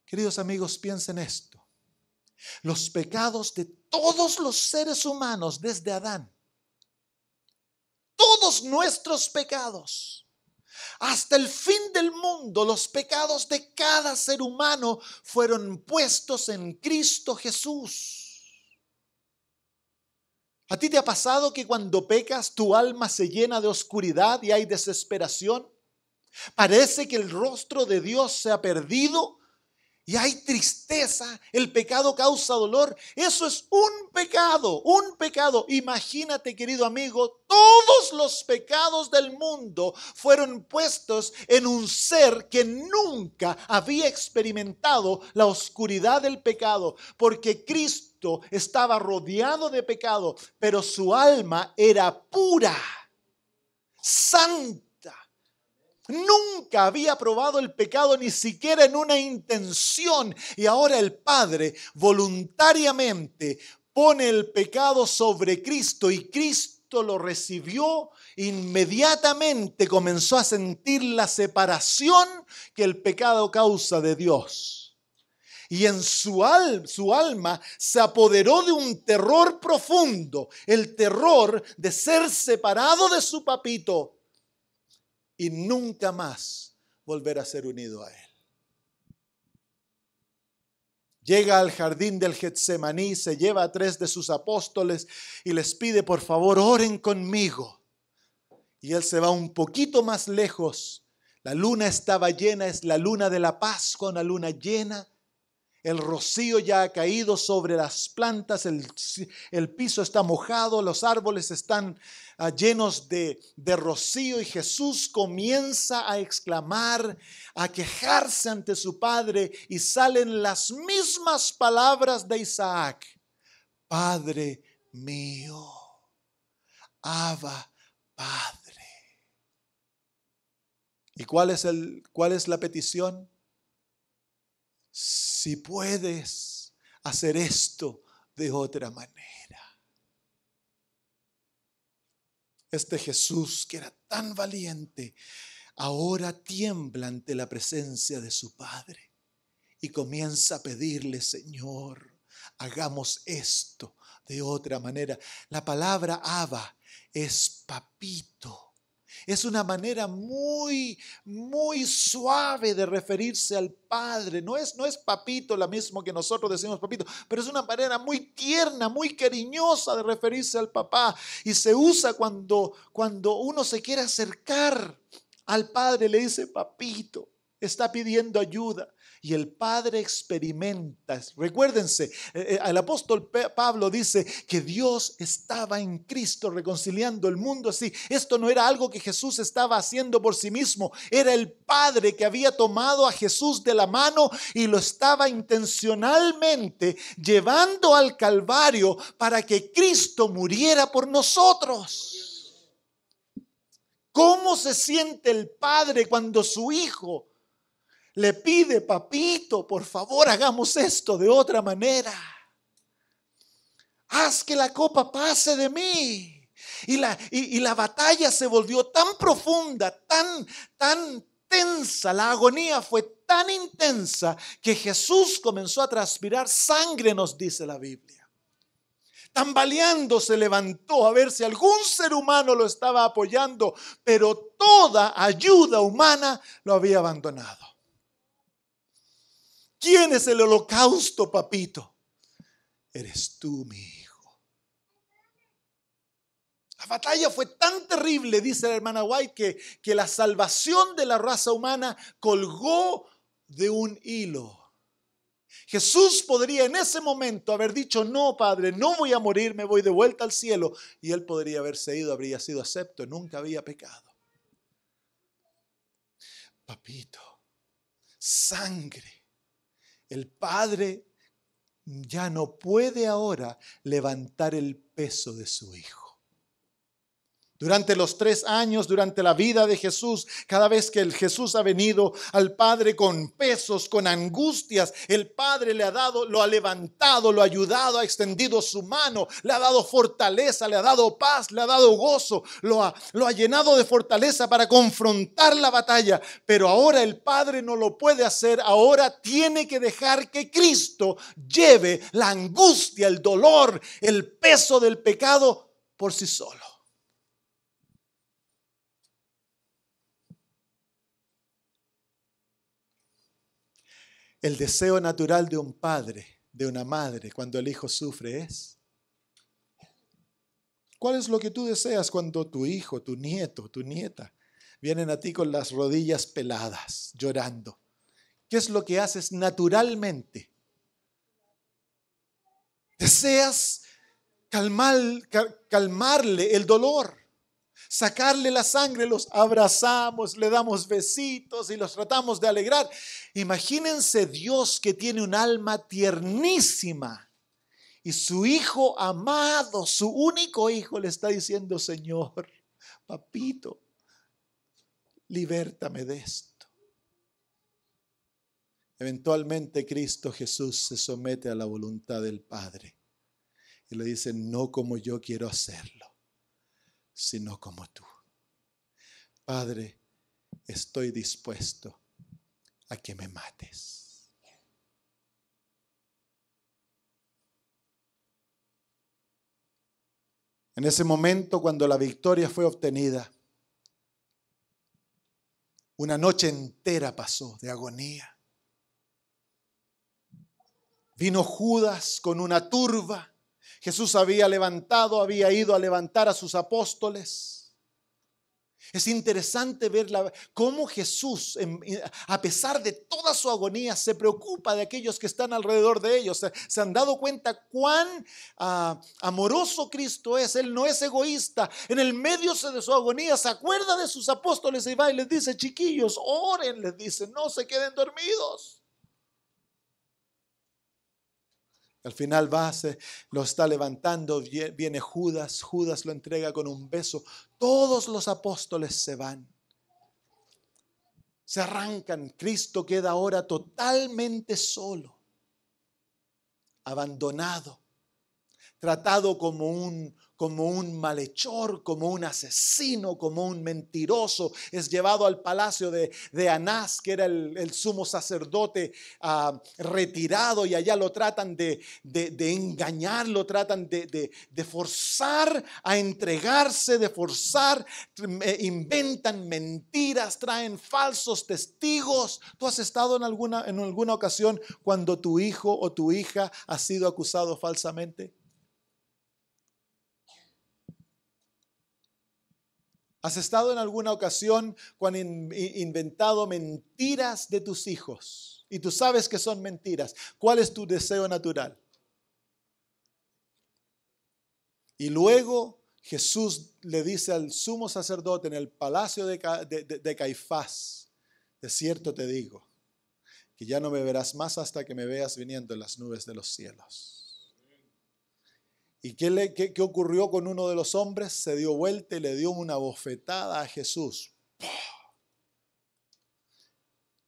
Queridos amigos, piensen esto. Los pecados de todos los seres humanos desde Adán, todos nuestros pecados, hasta el fin del mundo, los pecados de cada ser humano fueron puestos en Cristo Jesús. ¿A ti te ha pasado que cuando pecas tu alma se llena de oscuridad y hay desesperación? Parece que el rostro de Dios se ha perdido y hay tristeza, el pecado causa dolor. Eso es un pecado, un pecado. Imagínate, querido amigo, todos los pecados del mundo fueron puestos en un ser que nunca había experimentado la oscuridad del pecado, porque Cristo estaba rodeado de pecado, pero su alma era pura, santa. Nunca había probado el pecado, ni siquiera en una intención. Y ahora el Padre voluntariamente pone el pecado sobre Cristo y Cristo lo recibió. Inmediatamente comenzó a sentir la separación que el pecado causa de Dios. Y en su alma se apoderó de un terror profundo, el terror de ser separado de su papito y nunca más volver a ser unido a Él. Llega al jardín del Getsemaní, se lleva a 3 de sus apóstoles y les pide: por favor, oren conmigo. Y Él se va un poquito más lejos. La luna estaba llena, es la luna de la Pascua, una luna llena. El rocío ya ha caído sobre las plantas, el piso está mojado, los árboles están llenos de rocío y Jesús comienza a exclamar, a quejarse ante su padre y salen las mismas palabras de Isaac. Padre mío, Abba, Padre. ¿Y cuál es la petición? Si puedes hacer esto de otra manera. Este Jesús que era tan valiente, ahora tiembla ante la presencia de su Padre y comienza a pedirle, Señor, hagamos esto de otra manera. La palabra Abba es papito. Es una manera muy, muy suave de referirse al Padre. No es papito, lo mismo que nosotros decimos papito, pero es una manera muy tierna, muy cariñosa de referirse al papá. Y se usa cuando uno se quiere acercar al Padre, le dice papito, está pidiendo ayuda. Y el Padre experimenta. Recuérdense, el apóstol Pablo dice que Dios estaba en Cristo reconciliando el mundo así. Esto no era algo que Jesús estaba haciendo por sí mismo. Era el Padre que había tomado a Jesús de la mano y lo estaba intencionalmente llevando al Calvario para que Cristo muriera por nosotros. ¿Cómo se siente el Padre cuando su Hijo le pide, papito, por favor, hagamos esto de otra manera? Haz que la copa pase de mí. Y la batalla se volvió tan profunda, tan tensa. La agonía fue tan intensa que Jesús comenzó a transpirar sangre, nos dice la Biblia. Tambaleando se levantó a ver si algún ser humano lo estaba apoyando, pero toda ayuda humana lo había abandonado. ¿Quién es el holocausto, papito? Eres tú, mi hijo. La batalla fue tan terrible, dice la hermana White, que la salvación de la raza humana colgó de un hilo. Jesús podría en ese momento haber dicho, no, Padre, no voy a morir, me voy de vuelta al cielo. Y él podría haberse ido, habría sido acepto, nunca había pecado. Papito, sangre. El Padre ya no puede ahora levantar el peso de su Hijo. Durante los 3 años, durante la vida de Jesús, cada vez que Jesús ha venido al Padre con pesos, con angustias, el Padre le ha dado, lo ha levantado, lo ha ayudado, ha extendido su mano, le ha dado fortaleza, le ha dado paz, le ha dado gozo, lo ha llenado de fortaleza para confrontar la batalla. Pero ahora el Padre no lo puede hacer, ahora tiene que dejar que Cristo lleve la angustia, el dolor, el peso del pecado por sí solo. El deseo natural de un padre, de una madre, cuando el hijo sufre es: ¿cuál es lo que tú deseas cuando tu hijo, tu nieto, tu nieta vienen a ti con las rodillas peladas, llorando? ¿Qué es lo que haces naturalmente? Deseas calmarle el dolor, sacarle la sangre, los abrazamos, le damos besitos y los tratamos de alegrar. Imagínense Dios que tiene un alma tiernísima y su hijo amado, su único hijo, le está diciendo: Señor, papito, libértame de esto. Eventualmente Cristo Jesús se somete a la voluntad del Padre y le dice: no como yo quiero hacerlo, sino como tú. Padre, estoy dispuesto a que me mates. En ese momento, cuando la victoria fue obtenida, una noche entera pasó de agonía. Vino Judas con una turba. Jesús había ido a levantar a sus apóstoles. Es interesante ver cómo Jesús, a pesar de toda su agonía, se preocupa de aquellos que están alrededor de ellos. Se han dado cuenta cuán amoroso Cristo es. Él no es egoísta. En el medio de su agonía se acuerda de sus apóstoles y va y les dice: chiquillos, oren, les dice, no se queden dormidos. Al final lo está levantando, viene Judas lo entrega con un beso. Todos los apóstoles se van, se arrancan. Cristo queda ahora totalmente solo, abandonado, tratado como un malhechor, como un asesino, como un mentiroso. Es llevado al palacio de Anás, que era el sumo sacerdote retirado, y allá lo tratan de engañar, lo tratan de forzar a entregarse, inventan mentiras, traen falsos testigos. ¿Tú has estado en alguna ocasión cuando tu hijo o tu hija ha sido acusado falsamente? ¿Has estado en alguna ocasión cuando han inventado mentiras de tus hijos y tú sabes que son mentiras? ¿Cuál es tu deseo natural? Y luego Jesús le dice al sumo sacerdote en el palacio de Caifás: de cierto te digo, que ya no me verás más hasta que me veas viniendo en las nubes de los cielos. ¿Y qué ocurrió con uno de los hombres? Se dio vuelta y le dio una bofetada a Jesús.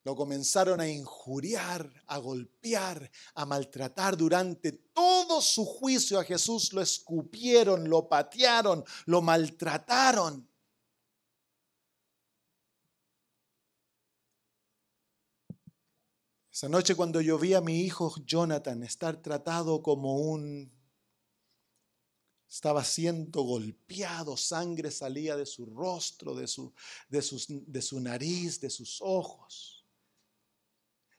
Lo comenzaron a injuriar, a golpear, a maltratar durante todo su juicio a Jesús. Lo escupieron, lo patearon, lo maltrataron. Esa noche, cuando yo vi a mi hijo Jonathan estar tratado estaba siendo golpeado, sangre salía de su rostro, de su nariz, de sus ojos.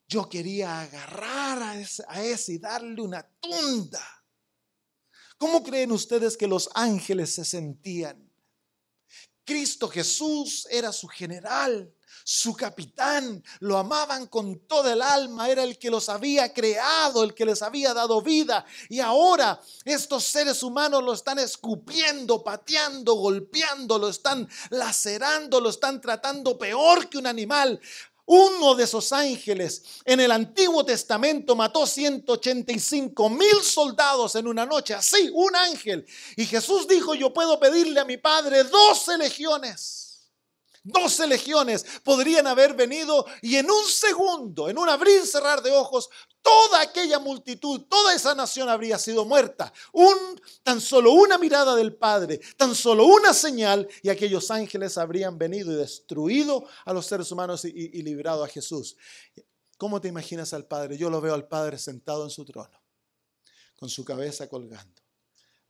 Yo quería agarrar a ese y darle una tunda. ¿Cómo creen ustedes que los ángeles se sentían? Cristo Jesús era su general, su capitán, lo amaban con toda el alma, era el que los había creado, el que les había dado vida, y ahora estos seres humanos lo están escupiendo, pateando, golpeando, lo están lacerando, lo están tratando peor que un animal. Uno de esos ángeles en el Antiguo Testamento mató 185,000 soldados en una noche, así, un ángel. Y Jesús dijo: yo puedo pedirle a mi Padre 12 legiones. 12 legiones podrían haber venido y en un segundo, en un abrir y cerrar de ojos, toda aquella multitud, toda esa nación habría sido muerta. Tan solo una mirada del Padre, tan solo una señal, y aquellos ángeles habrían venido y destruido a los seres humanos y librado a Jesús. ¿Cómo te imaginas al Padre? Yo lo veo al Padre sentado en su trono, con su cabeza colgando,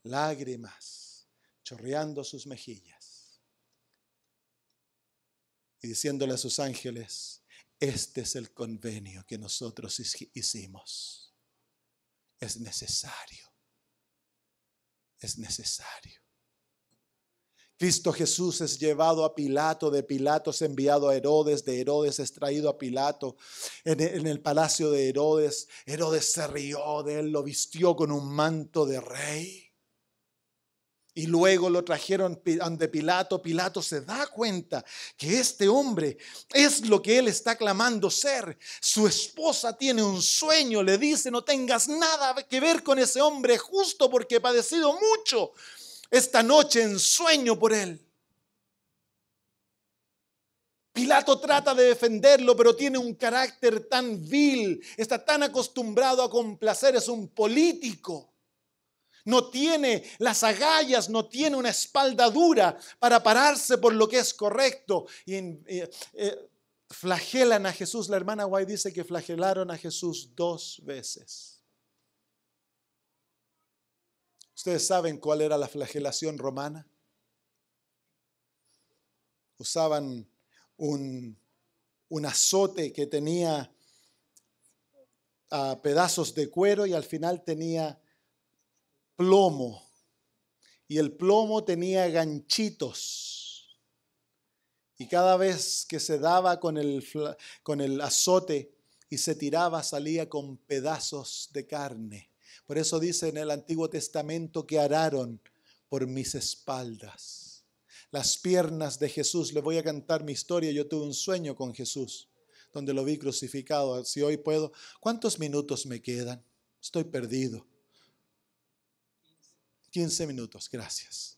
lágrimas chorreando sus mejillas, y diciéndole a sus ángeles: este es el convenio que nosotros hicimos. Es necesario. Es necesario. Cristo Jesús es llevado a Pilato, de Pilato es enviado a Herodes, de Herodes es traído a Pilato. En el palacio de Herodes, Herodes se rió de él, lo vistió con un manto de rey. Y luego lo trajeron ante Pilato. Pilato se da cuenta que este hombre es lo que él está clamando ser. Su esposa tiene un sueño, le dice: no tengas nada que ver con ese hombre justo, porque he padecido mucho esta noche en sueño por él. Pilato trata de defenderlo, pero tiene un carácter tan vil, está tan acostumbrado a complacer, es un político. No tiene las agallas, no tiene una espalda dura para pararse por lo que es correcto. Flagelan a Jesús. La hermana White dice que flagelaron a Jesús 2 veces. ¿Ustedes saben cuál era la flagelación romana? Usaban un azote que tenía pedazos de cuero y al final tenía plomo, y el plomo tenía ganchitos, Y cada vez que se daba con el azote y se tiraba, salía con pedazos de carne. Por eso dice en el Antiguo Testamento que araron por mis espaldas. Las piernas de Jesús. Le voy a cantar mi historia. Yo tuve un sueño con Jesús, donde lo vi crucificado. Si hoy puedo, ¿cuántos minutos me quedan? Estoy perdido. 15 minutos, gracias.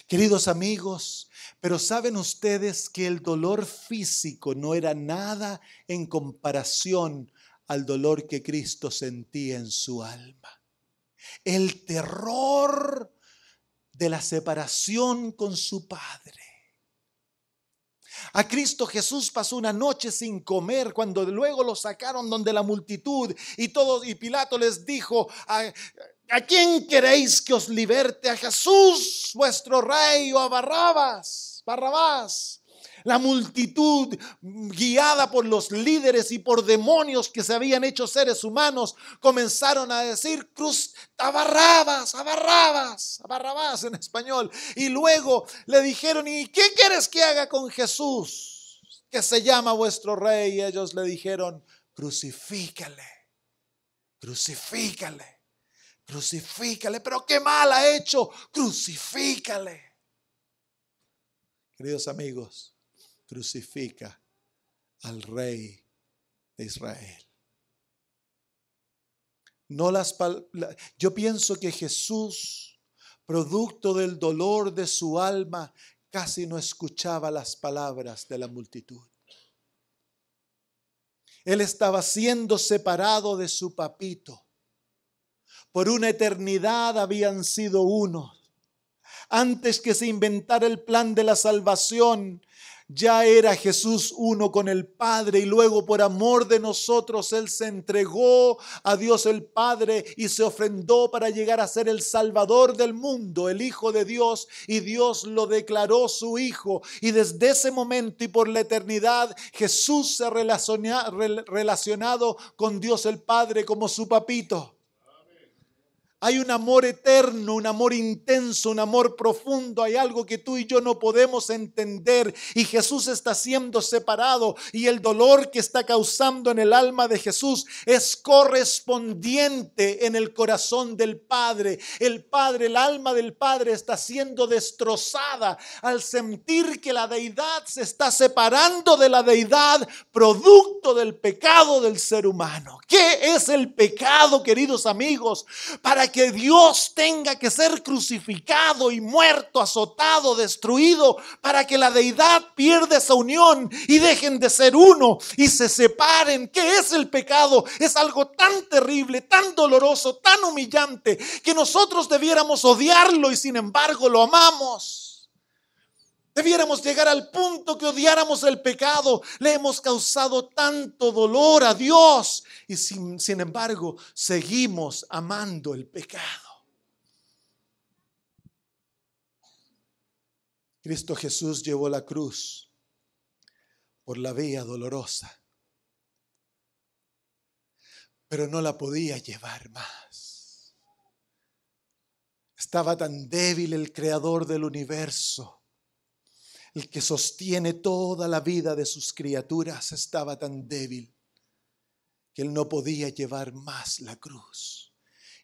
Queridos amigos, pero ¿saben ustedes que el dolor físico no era nada en comparación al dolor que Cristo sentía en su alma? El terror de la separación con su Padre. A Cristo Jesús pasó una noche sin comer, cuando luego lo sacaron donde la multitud y Pilato les dijo: ¿A quién queréis que os liberte? ¿A Jesús, vuestro rey, o a Barrabás? La multitud, guiada por los líderes y por demonios que se habían hecho seres humanos, comenzaron a decir: a Barrabás en español. Y luego le dijeron: ¿y qué quieres que haga con Jesús, que se llama vuestro rey? Y ellos le dijeron: crucifícale. Pero qué mal ha hecho, crucifícale. Queridos amigos, crucifica al Rey de Israel. Yo pienso que Jesús, producto del dolor de su alma, casi no escuchaba las palabras de la multitud. Él estaba siendo separado de su papito. Por una eternidad habían sido uno. Antes que se inventara el plan de la salvación, ya era Jesús uno con el Padre, y luego por amor de nosotros Él se entregó a Dios el Padre y se ofrendó para llegar a ser el Salvador del mundo, el Hijo de Dios, y Dios lo declaró su Hijo. Y desde ese momento y por la eternidad, Jesús se ha relacionado con Dios el Padre como su papito. Hay un amor eterno, un amor intenso, un amor profundo. Hay algo que tú y yo no podemos entender. Y Jesús está siendo separado. Y el dolor que está causando en el alma de Jesús es correspondiente en el corazón del Padre. El alma del Padre está siendo destrozada al sentir que la deidad se está separando de la deidad, producto del pecado del ser humano. ¿Qué es el pecado, queridos amigos? Para que Dios tenga que ser crucificado y muerto, azotado, destruido, para que la deidad pierda esa unión y dejen de ser uno y se separen. ¿Qué es el pecado? Es algo tan terrible, tan doloroso, tan humillante, que nosotros debiéramos odiarlo y sin embargo lo amamos. Debiéramos llegar al punto que odiáramos el pecado. Le hemos causado tanto dolor a Dios y sin embargo seguimos amando el pecado. Cristo Jesús llevó la cruz por la vía dolorosa, pero no la podía llevar más. Estaba tan débil el Creador del universo. El que sostiene toda la vida de sus criaturas estaba tan débil que él no podía llevar más la cruz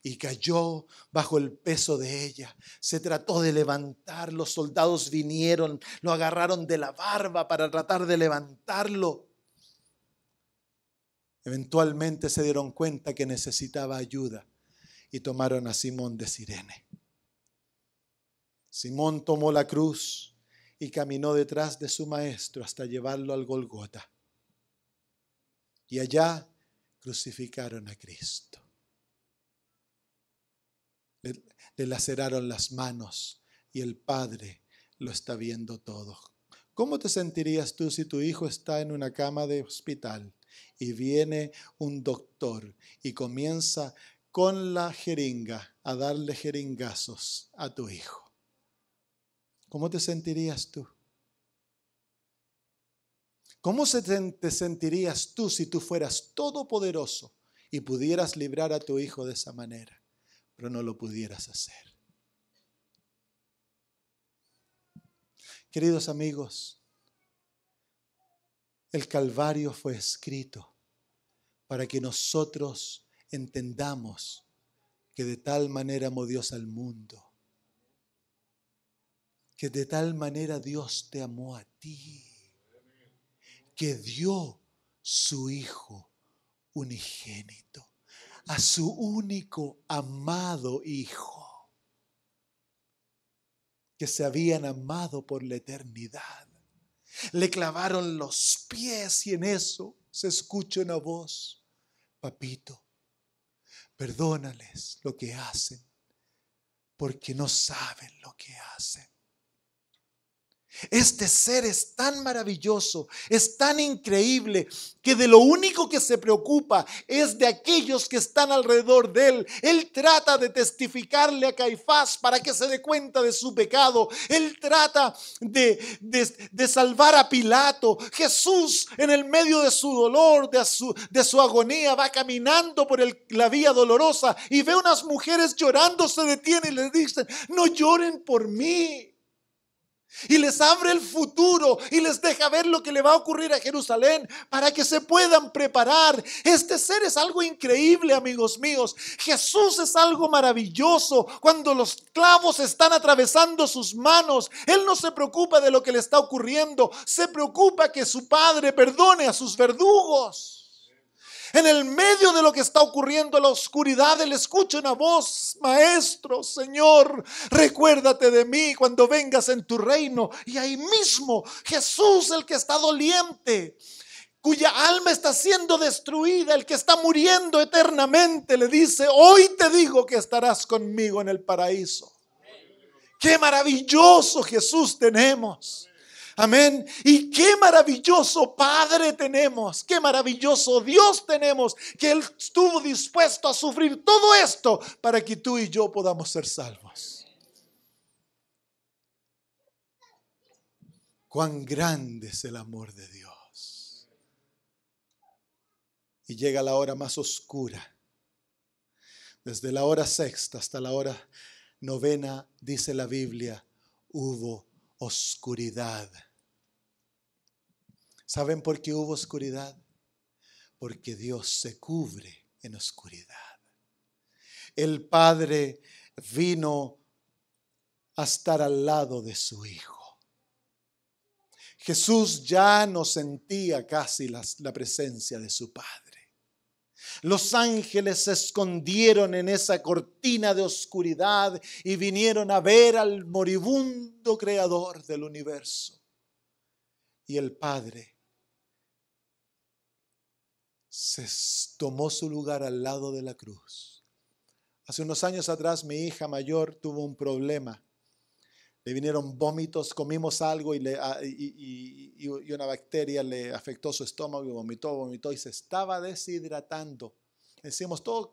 y cayó bajo el peso de ella. Se trató de levantar, los soldados vinieron, lo agarraron de la barba para tratar de levantarlo. Eventualmente se dieron cuenta que necesitaba ayuda y tomaron a Simón de Cirene. Simón tomó la cruz y caminó detrás de su maestro hasta llevarlo al Golgota. Y allá crucificaron a Cristo. Le laceraron las manos y el Padre lo está viendo todo. ¿Cómo te sentirías tú si tu hijo está en una cama de hospital y viene un doctor y comienza con la jeringa a darle jeringazos a tu hijo? ¿Cómo te sentirías tú? ¿Cómo te sentirías tú si tú fueras todopoderoso y pudieras librar a tu hijo de esa manera, pero no lo pudieras hacer? Queridos amigos, el Calvario fue escrito para que nosotros entendamos que de tal manera amó Dios al mundo, que de tal manera Dios te amó a ti, que dio su Hijo unigénito, a su único amado Hijo, que se habían amado por la eternidad. Le clavaron los pies y en eso se escucha una voz: papito, perdónales lo que hacen, porque no saben lo que hacen. Este ser es tan maravilloso, es tan increíble, que de lo único que se preocupa es de aquellos que están alrededor de él. Él trata de testificarle a Caifás para que se dé cuenta de su pecado. Él trata de salvar a Pilato. Jesús, en el medio de su dolor, de su agonía, va caminando por la vía dolorosa y ve unas mujeres llorando, se detiene y les dice: no lloren por mí. Y les abre el futuro y les deja ver lo que le va a ocurrir a Jerusalén para que se puedan preparar. Este ser es algo increíble, amigos míos. Jesús es algo maravilloso. Cuando los clavos están atravesando sus manos, Él no se preocupa de lo que le está ocurriendo. Se preocupa que su Padre perdone a sus verdugos. En el medio de lo que está ocurriendo, la oscuridad, Él escucha una voz: Maestro, Señor, recuérdate de mí cuando vengas en tu reino. Y ahí mismo Jesús, el que está doliente, cuya alma está siendo destruida, el que está muriendo eternamente, le dice: hoy te digo que estarás conmigo en el paraíso. ¡Qué maravilloso Jesús tenemos! Amén. Y qué maravilloso Padre tenemos, qué maravilloso Dios tenemos, que Él estuvo dispuesto a sufrir todo esto para que tú y yo podamos ser salvos. Cuán grande es el amor de Dios. Y llega la hora más oscura. Desde la hora sexta hasta la hora novena, dice la Biblia, hubo oscuridad. ¿Saben por qué hubo oscuridad? Porque Dios se cubre en oscuridad. El Padre vino a estar al lado de su Hijo. Jesús ya no sentía casi la presencia de su Padre. Los ángeles se escondieron en esa cortina de oscuridad y vinieron a ver al moribundo creador del universo. Y el Padre tomó su lugar al lado de la cruz. Hace unos años atrás mi hija mayor tuvo un problema. Le vinieron vómitos, comimos algo y una bacteria le afectó su estómago y vomitó y se estaba deshidratando. Hicimos todos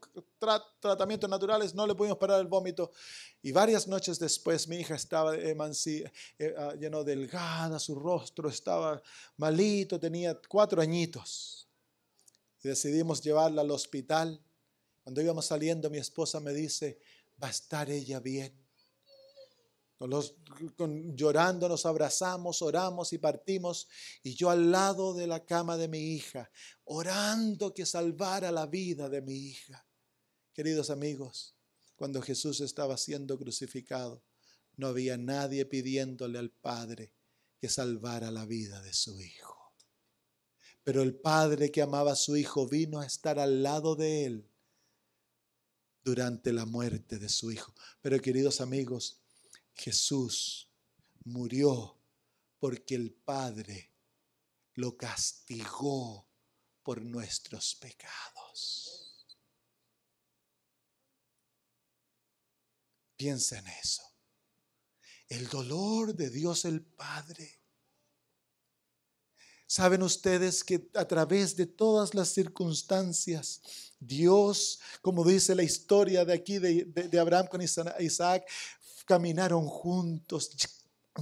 tratamientos naturales, no le pudimos parar el vómito. Y varias noches después mi hija estaba lleno delgada, su rostro estaba malito, tenía 4 añitos. Y decidimos llevarla al hospital. Cuando íbamos saliendo, mi esposa me dice: va a estar ella bien. Llorando nos abrazamos, oramos y partimos. Y yo al lado de la cama de mi hija, orando que salvara la vida de mi hija. Queridos amigos, cuando Jesús estaba siendo crucificado, no había nadie pidiéndole al Padre que salvara la vida de su Hijo. Pero el Padre que amaba a su Hijo vino a estar al lado de Él durante la muerte de su Hijo. Pero queridos amigos, Jesús murió porque el Padre lo castigó por nuestros pecados. Piensa en eso. El dolor de Dios el Padre. ¿Saben ustedes que a través de todas las circunstancias, Dios, como dice la historia de aquí de Abraham con Isaac, caminaron juntos,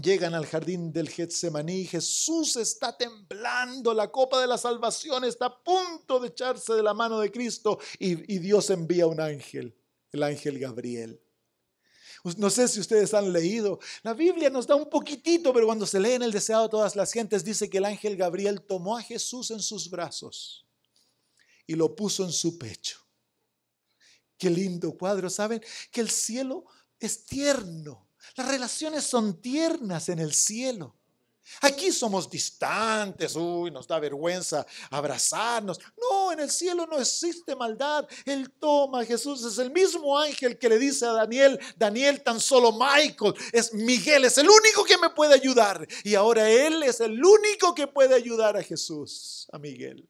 llegan al jardín del Getsemaní, Jesús está temblando, la copa de la salvación está a punto de echarse de la mano de Cristo y Dios envía un ángel, el ángel Gabriel. No sé si ustedes han leído. La Biblia nos da un poquitito, pero cuando se lee en el deseado de todas las gentes, dice que el ángel Gabriel tomó a Jesús en sus brazos y lo puso en su pecho. Qué lindo cuadro, ¿saben? Que el cielo es tierno. Las relaciones son tiernas en el cielo. Aquí somos distantes, nos da vergüenza abrazarnos. No, en el cielo no existe maldad. Él toma a Jesús, es el mismo ángel que le dice a Daniel: Daniel, tan solo Michael, es Miguel, es el único que me puede ayudar. Y ahora él es el único que puede ayudar a Jesús, a Miguel.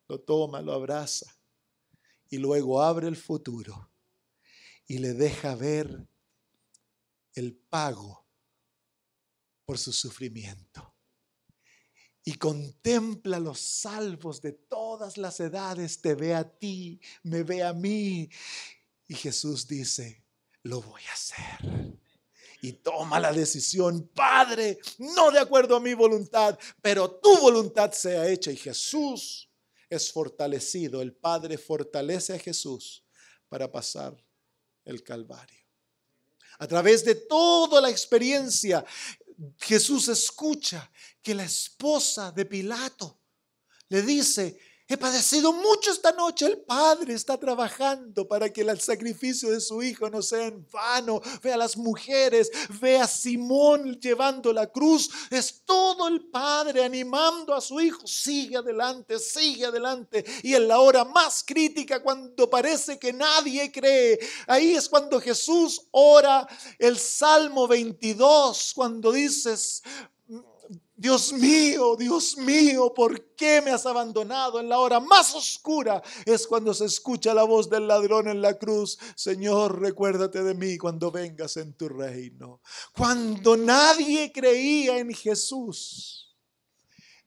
Lo toma, lo abraza y luego abre el futuro y le deja ver el pago por su sufrimiento. Y contempla los salvos de todas las edades. Te ve a ti, me ve a mí. Y Jesús dice: lo voy a hacer. Y toma la decisión: Padre, no de acuerdo a mi voluntad, pero tu voluntad sea hecha. Y Jesús es fortalecido. El Padre fortalece a Jesús para pasar el Calvario. A través de toda la experiencia, Jesús escucha que la esposa de Pilato le dice: he padecido mucho esta noche. El Padre está trabajando para que el sacrificio de su Hijo no sea en vano. Ve a las mujeres, ve a Simón llevando la cruz. Es todo el Padre animando a su Hijo. Sigue adelante, sigue adelante. Y en la hora más crítica, cuando parece que nadie cree, ahí es cuando Jesús ora el Salmo 22, cuando dices: Dios mío, ¿por qué me has abandonado? En la hora más oscura es cuando se escucha la voz del ladrón en la cruz: Señor, recuérdate de mí cuando vengas en tu reino. Cuando nadie creía en Jesús,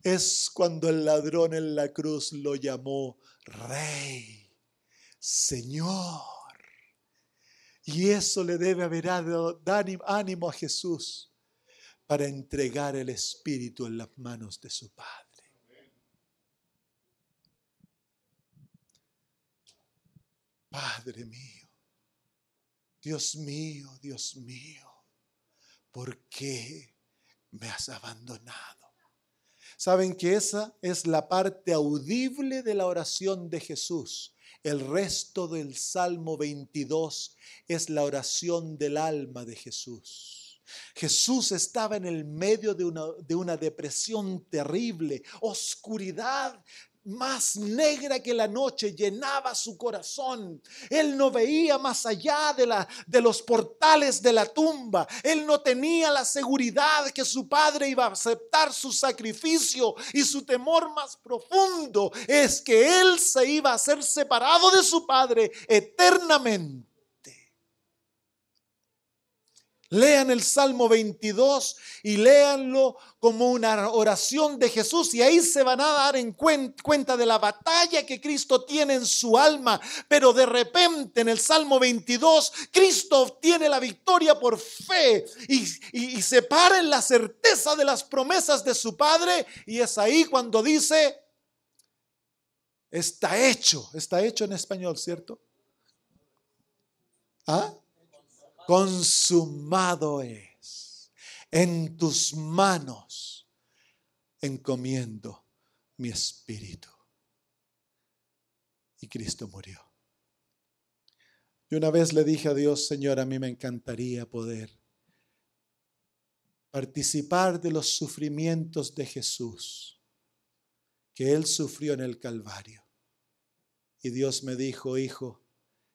es cuando el ladrón en la cruz lo llamó Rey, Señor. Y eso le debe haber dado ánimo a Jesús para entregar el Espíritu en las manos de su Padre. Padre mío, Dios mío, Dios mío, ¿por qué me has abandonado? ¿Saben que esa es la parte audible de la oración de Jesús? El resto del Salmo 22 es la oración del alma de Jesús. Jesús estaba en el medio de una depresión terrible. Oscuridad más negra que la noche llenaba su corazón. Él no veía más allá de los portales de la tumba. Él no tenía la seguridad que su Padre iba a aceptar su sacrificio. Y su temor más profundo es que él se iba a ser separado de su Padre eternamente. Lean el Salmo 22 y léanlo como una oración de Jesús, y ahí se van a dar en cuenta de la batalla que Cristo tiene en su alma. Pero de repente en el Salmo 22 Cristo obtiene la victoria por fe y se para en la certeza de las promesas de su Padre, y es ahí cuando dice: está hecho en español, ¿cierto? ¿Ah? Consumado es. En tus manos encomiendo mi espíritu. Y Cristo murió. Y una vez le dije a Dios: Señor, a mí me encantaría poder participar de los sufrimientos de Jesús que Él sufrió en el Calvario. Y Dios me dijo: hijo,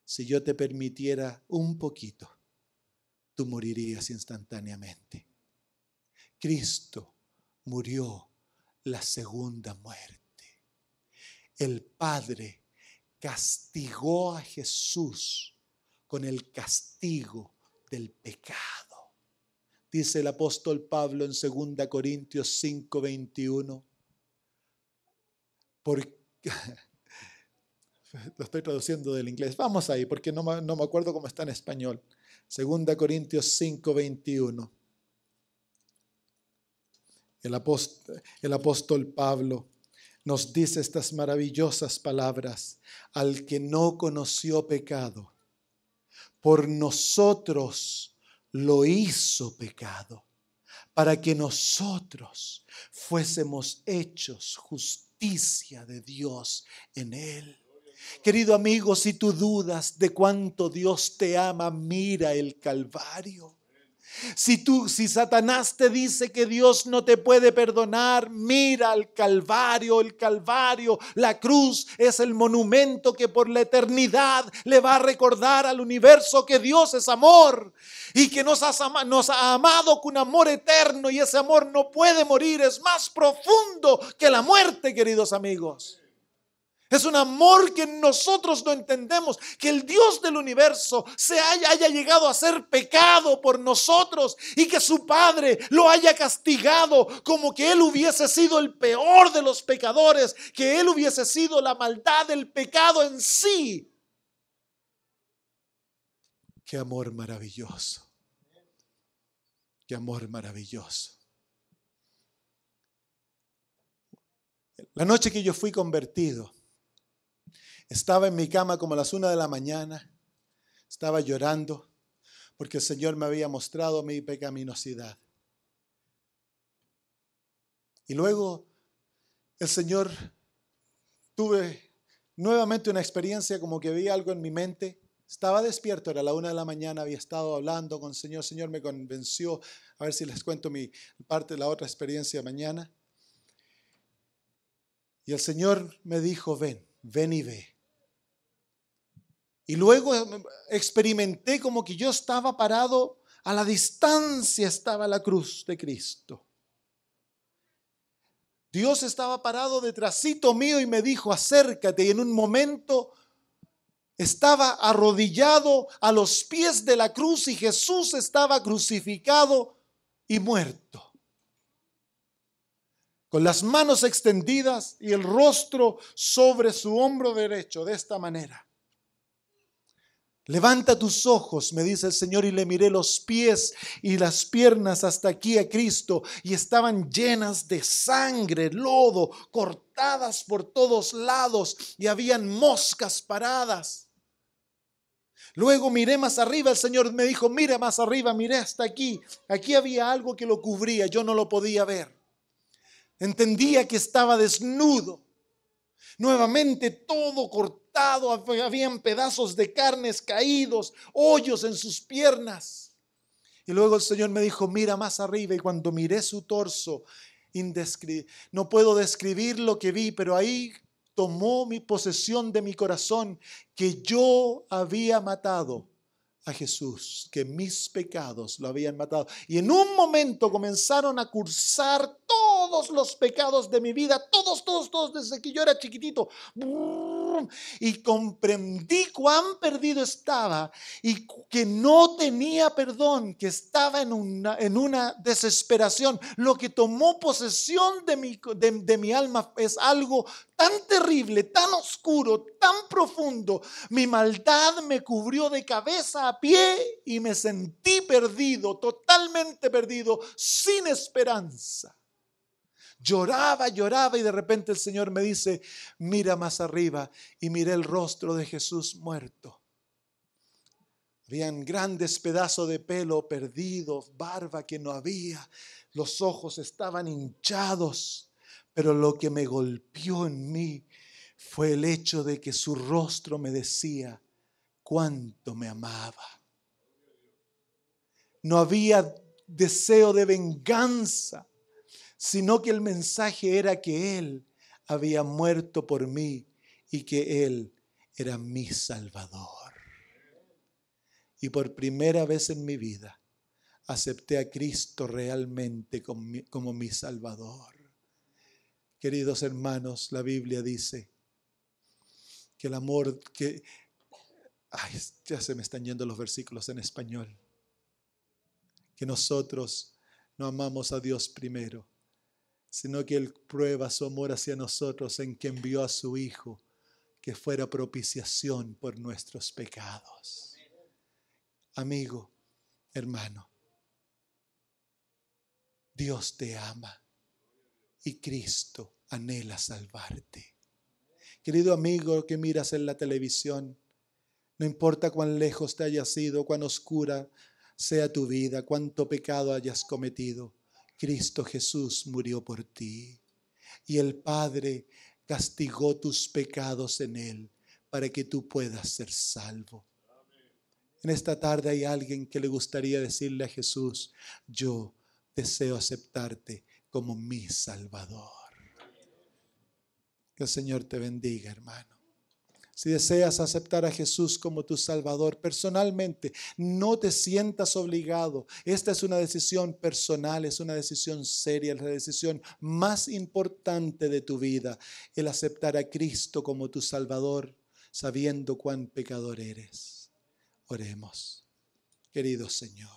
si yo te permitiera un poquito, tú morirías instantáneamente. Cristo murió la segunda muerte. El Padre castigó a Jesús con el castigo del pecado. Dice el apóstol Pablo en 2 Corintios 5:21. Lo estoy traduciendo del inglés. Vamos ahí, porque no me acuerdo cómo está en español. 2 Corintios 5:21. El apóstol Pablo nos dice estas maravillosas palabras: al que no conoció pecado, por nosotros lo hizo pecado, para que nosotros fuésemos hechos justicia de Dios en Él. Querido amigo, si tú dudas de cuánto Dios te ama, mira el Calvario. Si Satanás te dice que Dios no te puede perdonar, mira al Calvario. El Calvario, la cruz, es el monumento que por la eternidad le va a recordar al universo que Dios es amor y que nos ha amado con amor eterno, y ese amor no puede morir, es más profundo que la muerte, queridos amigos. Es un amor que nosotros no entendemos, que el Dios del universo haya llegado a ser pecado por nosotros y que su Padre lo haya castigado como que Él hubiese sido el peor de los pecadores, que Él hubiese sido la maldad del pecado en sí. ¡Qué amor maravilloso! ¡Qué amor maravilloso! La noche que yo fui convertido, estaba en mi cama como a las 1 de la mañana, estaba llorando porque el Señor me había mostrado mi pecaminosidad. Y luego el Señor, tuve nuevamente una experiencia como que vi algo en mi mente. Estaba despierto, era la 1 de la mañana, había estado hablando con el Señor. El Señor me convenció, a ver si les cuento mi parte de la otra experiencia mañana. Y el Señor me dijo, ven y ve. Y luego experimenté como que yo estaba parado, a la distancia estaba la cruz de Cristo. Dios estaba parado detrásito mío y me dijo, acércate. Y en un momento estaba arrodillado a los pies de la cruz y Jesús estaba crucificado y muerto, con las manos extendidas y el rostro sobre su hombro derecho, de esta manera. Levanta tus ojos, me dice el Señor, y le miré los pies y las piernas hasta aquí a Cristo, y estaban llenas de sangre, lodo, cortadas por todos lados, y habían moscas paradas. Luego miré más arriba, el Señor me dijo, mira más arriba, miré hasta aquí. Aquí había algo que lo cubría, yo no lo podía ver. Entendía que estaba desnudo. Nuevamente todo cortado, habían pedazos de carnes caídos, hoyos en sus piernas. Y luego el Señor me dijo, mira más arriba, y cuando miré su torso, no puedo describir lo que vi, pero ahí tomó mi posesión de mi corazón, que yo había matado a Jesús, que mis pecados lo habían matado. Y en un momento comenzaron a cursar todos los pecados de mi vida, todos, desde que yo era chiquitito. Y comprendí cuán perdido estaba y que no tenía perdón, que estaba en una desesperación. Lo que tomó posesión de mi alma es algo tan terrible, tan oscuro, tan profundo. Mi maldad me cubrió de cabeza a pie y me sentí perdido, totalmente perdido, sin esperanza. Lloraba y de repente el Señor me dice, mira más arriba, y miré el rostro de Jesús muerto. Habían grandes pedazos de pelo perdidos, barba que no había, los ojos estaban hinchados, pero lo que me golpeó en mí fue el hecho de que su rostro me decía cuánto me amaba. No había deseo de venganza, sino que el mensaje era que Él había muerto por mí y que Él era mi Salvador. Y por primera vez en mi vida acepté a Cristo realmente como mi Salvador. Queridos hermanos, la Biblia dice que el amor ya se me están yendo los versículos en español. Que nosotros no amamos a Dios primero, sino que Él prueba su amor hacia nosotros en que envió a su Hijo, que fuera propiciación por nuestros pecados. Amigo, hermano, Dios te ama y Cristo anhela salvarte. Querido amigo que miras en la televisión, No importa cuán lejos te hayas ido, cuán oscura sea tu vida, cuánto pecado hayas cometido, Cristo Jesús murió por ti. Y el Padre castigó tus pecados en Él para que tú puedas ser salvo. En esta tarde hay alguien que le gustaría decirle a Jesús: yo deseo aceptarte como mi Salvador. Que el Señor te bendiga, hermano. Si deseas aceptar a Jesús como tu Salvador personalmente, no te sientas obligado. Esta es una decisión personal, es una decisión seria, es la decisión más importante de tu vida, el aceptar a Cristo como tu Salvador, sabiendo cuán pecador eres. Oremos. Querido Señor,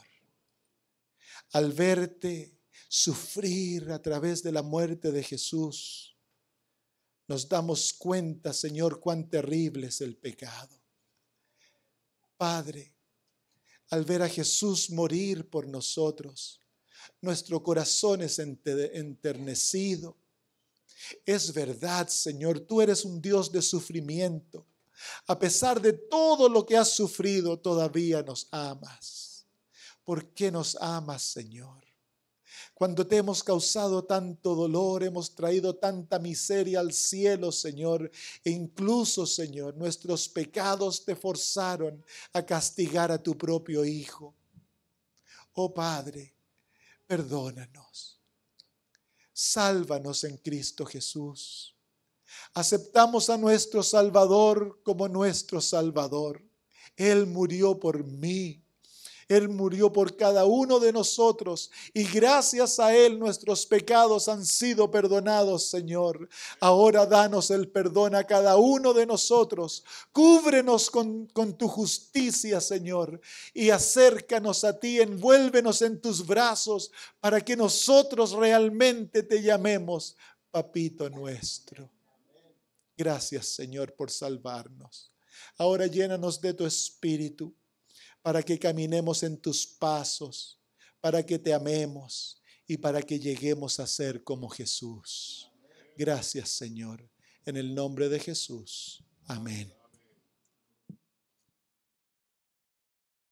al verte sufrir a través de la muerte de Jesús, nos damos cuenta, Señor, cuán terrible es el pecado. Padre, al ver a Jesús morir por nosotros, nuestro corazón es enternecido. Es verdad, Señor, tú eres un Dios de sufrimiento. A pesar de todo lo que has sufrido, todavía nos amas. ¿Por qué nos amas, Señor? Cuando te hemos causado tanto dolor, hemos traído tanta miseria al cielo, Señor, e incluso, Señor, nuestros pecados te forzaron a castigar a tu propio Hijo. Oh Padre, perdónanos. Sálvanos en Cristo Jesús. Aceptamos a nuestro Salvador como nuestro Salvador. Él murió por mí. Él murió por cada uno de nosotros y gracias a Él nuestros pecados han sido perdonados, Señor. Ahora danos el perdón a cada uno de nosotros. Cúbrenos con tu justicia, Señor, y acércanos a ti, envuélvenos en tus brazos para que nosotros realmente te llamemos Papito nuestro. Gracias, Señor, por salvarnos. Ahora llénanos de tu Espíritu, para que caminemos en tus pasos, para que te amemos y para que lleguemos a ser como Jesús. Gracias, Señor. En el nombre de Jesús. Amén.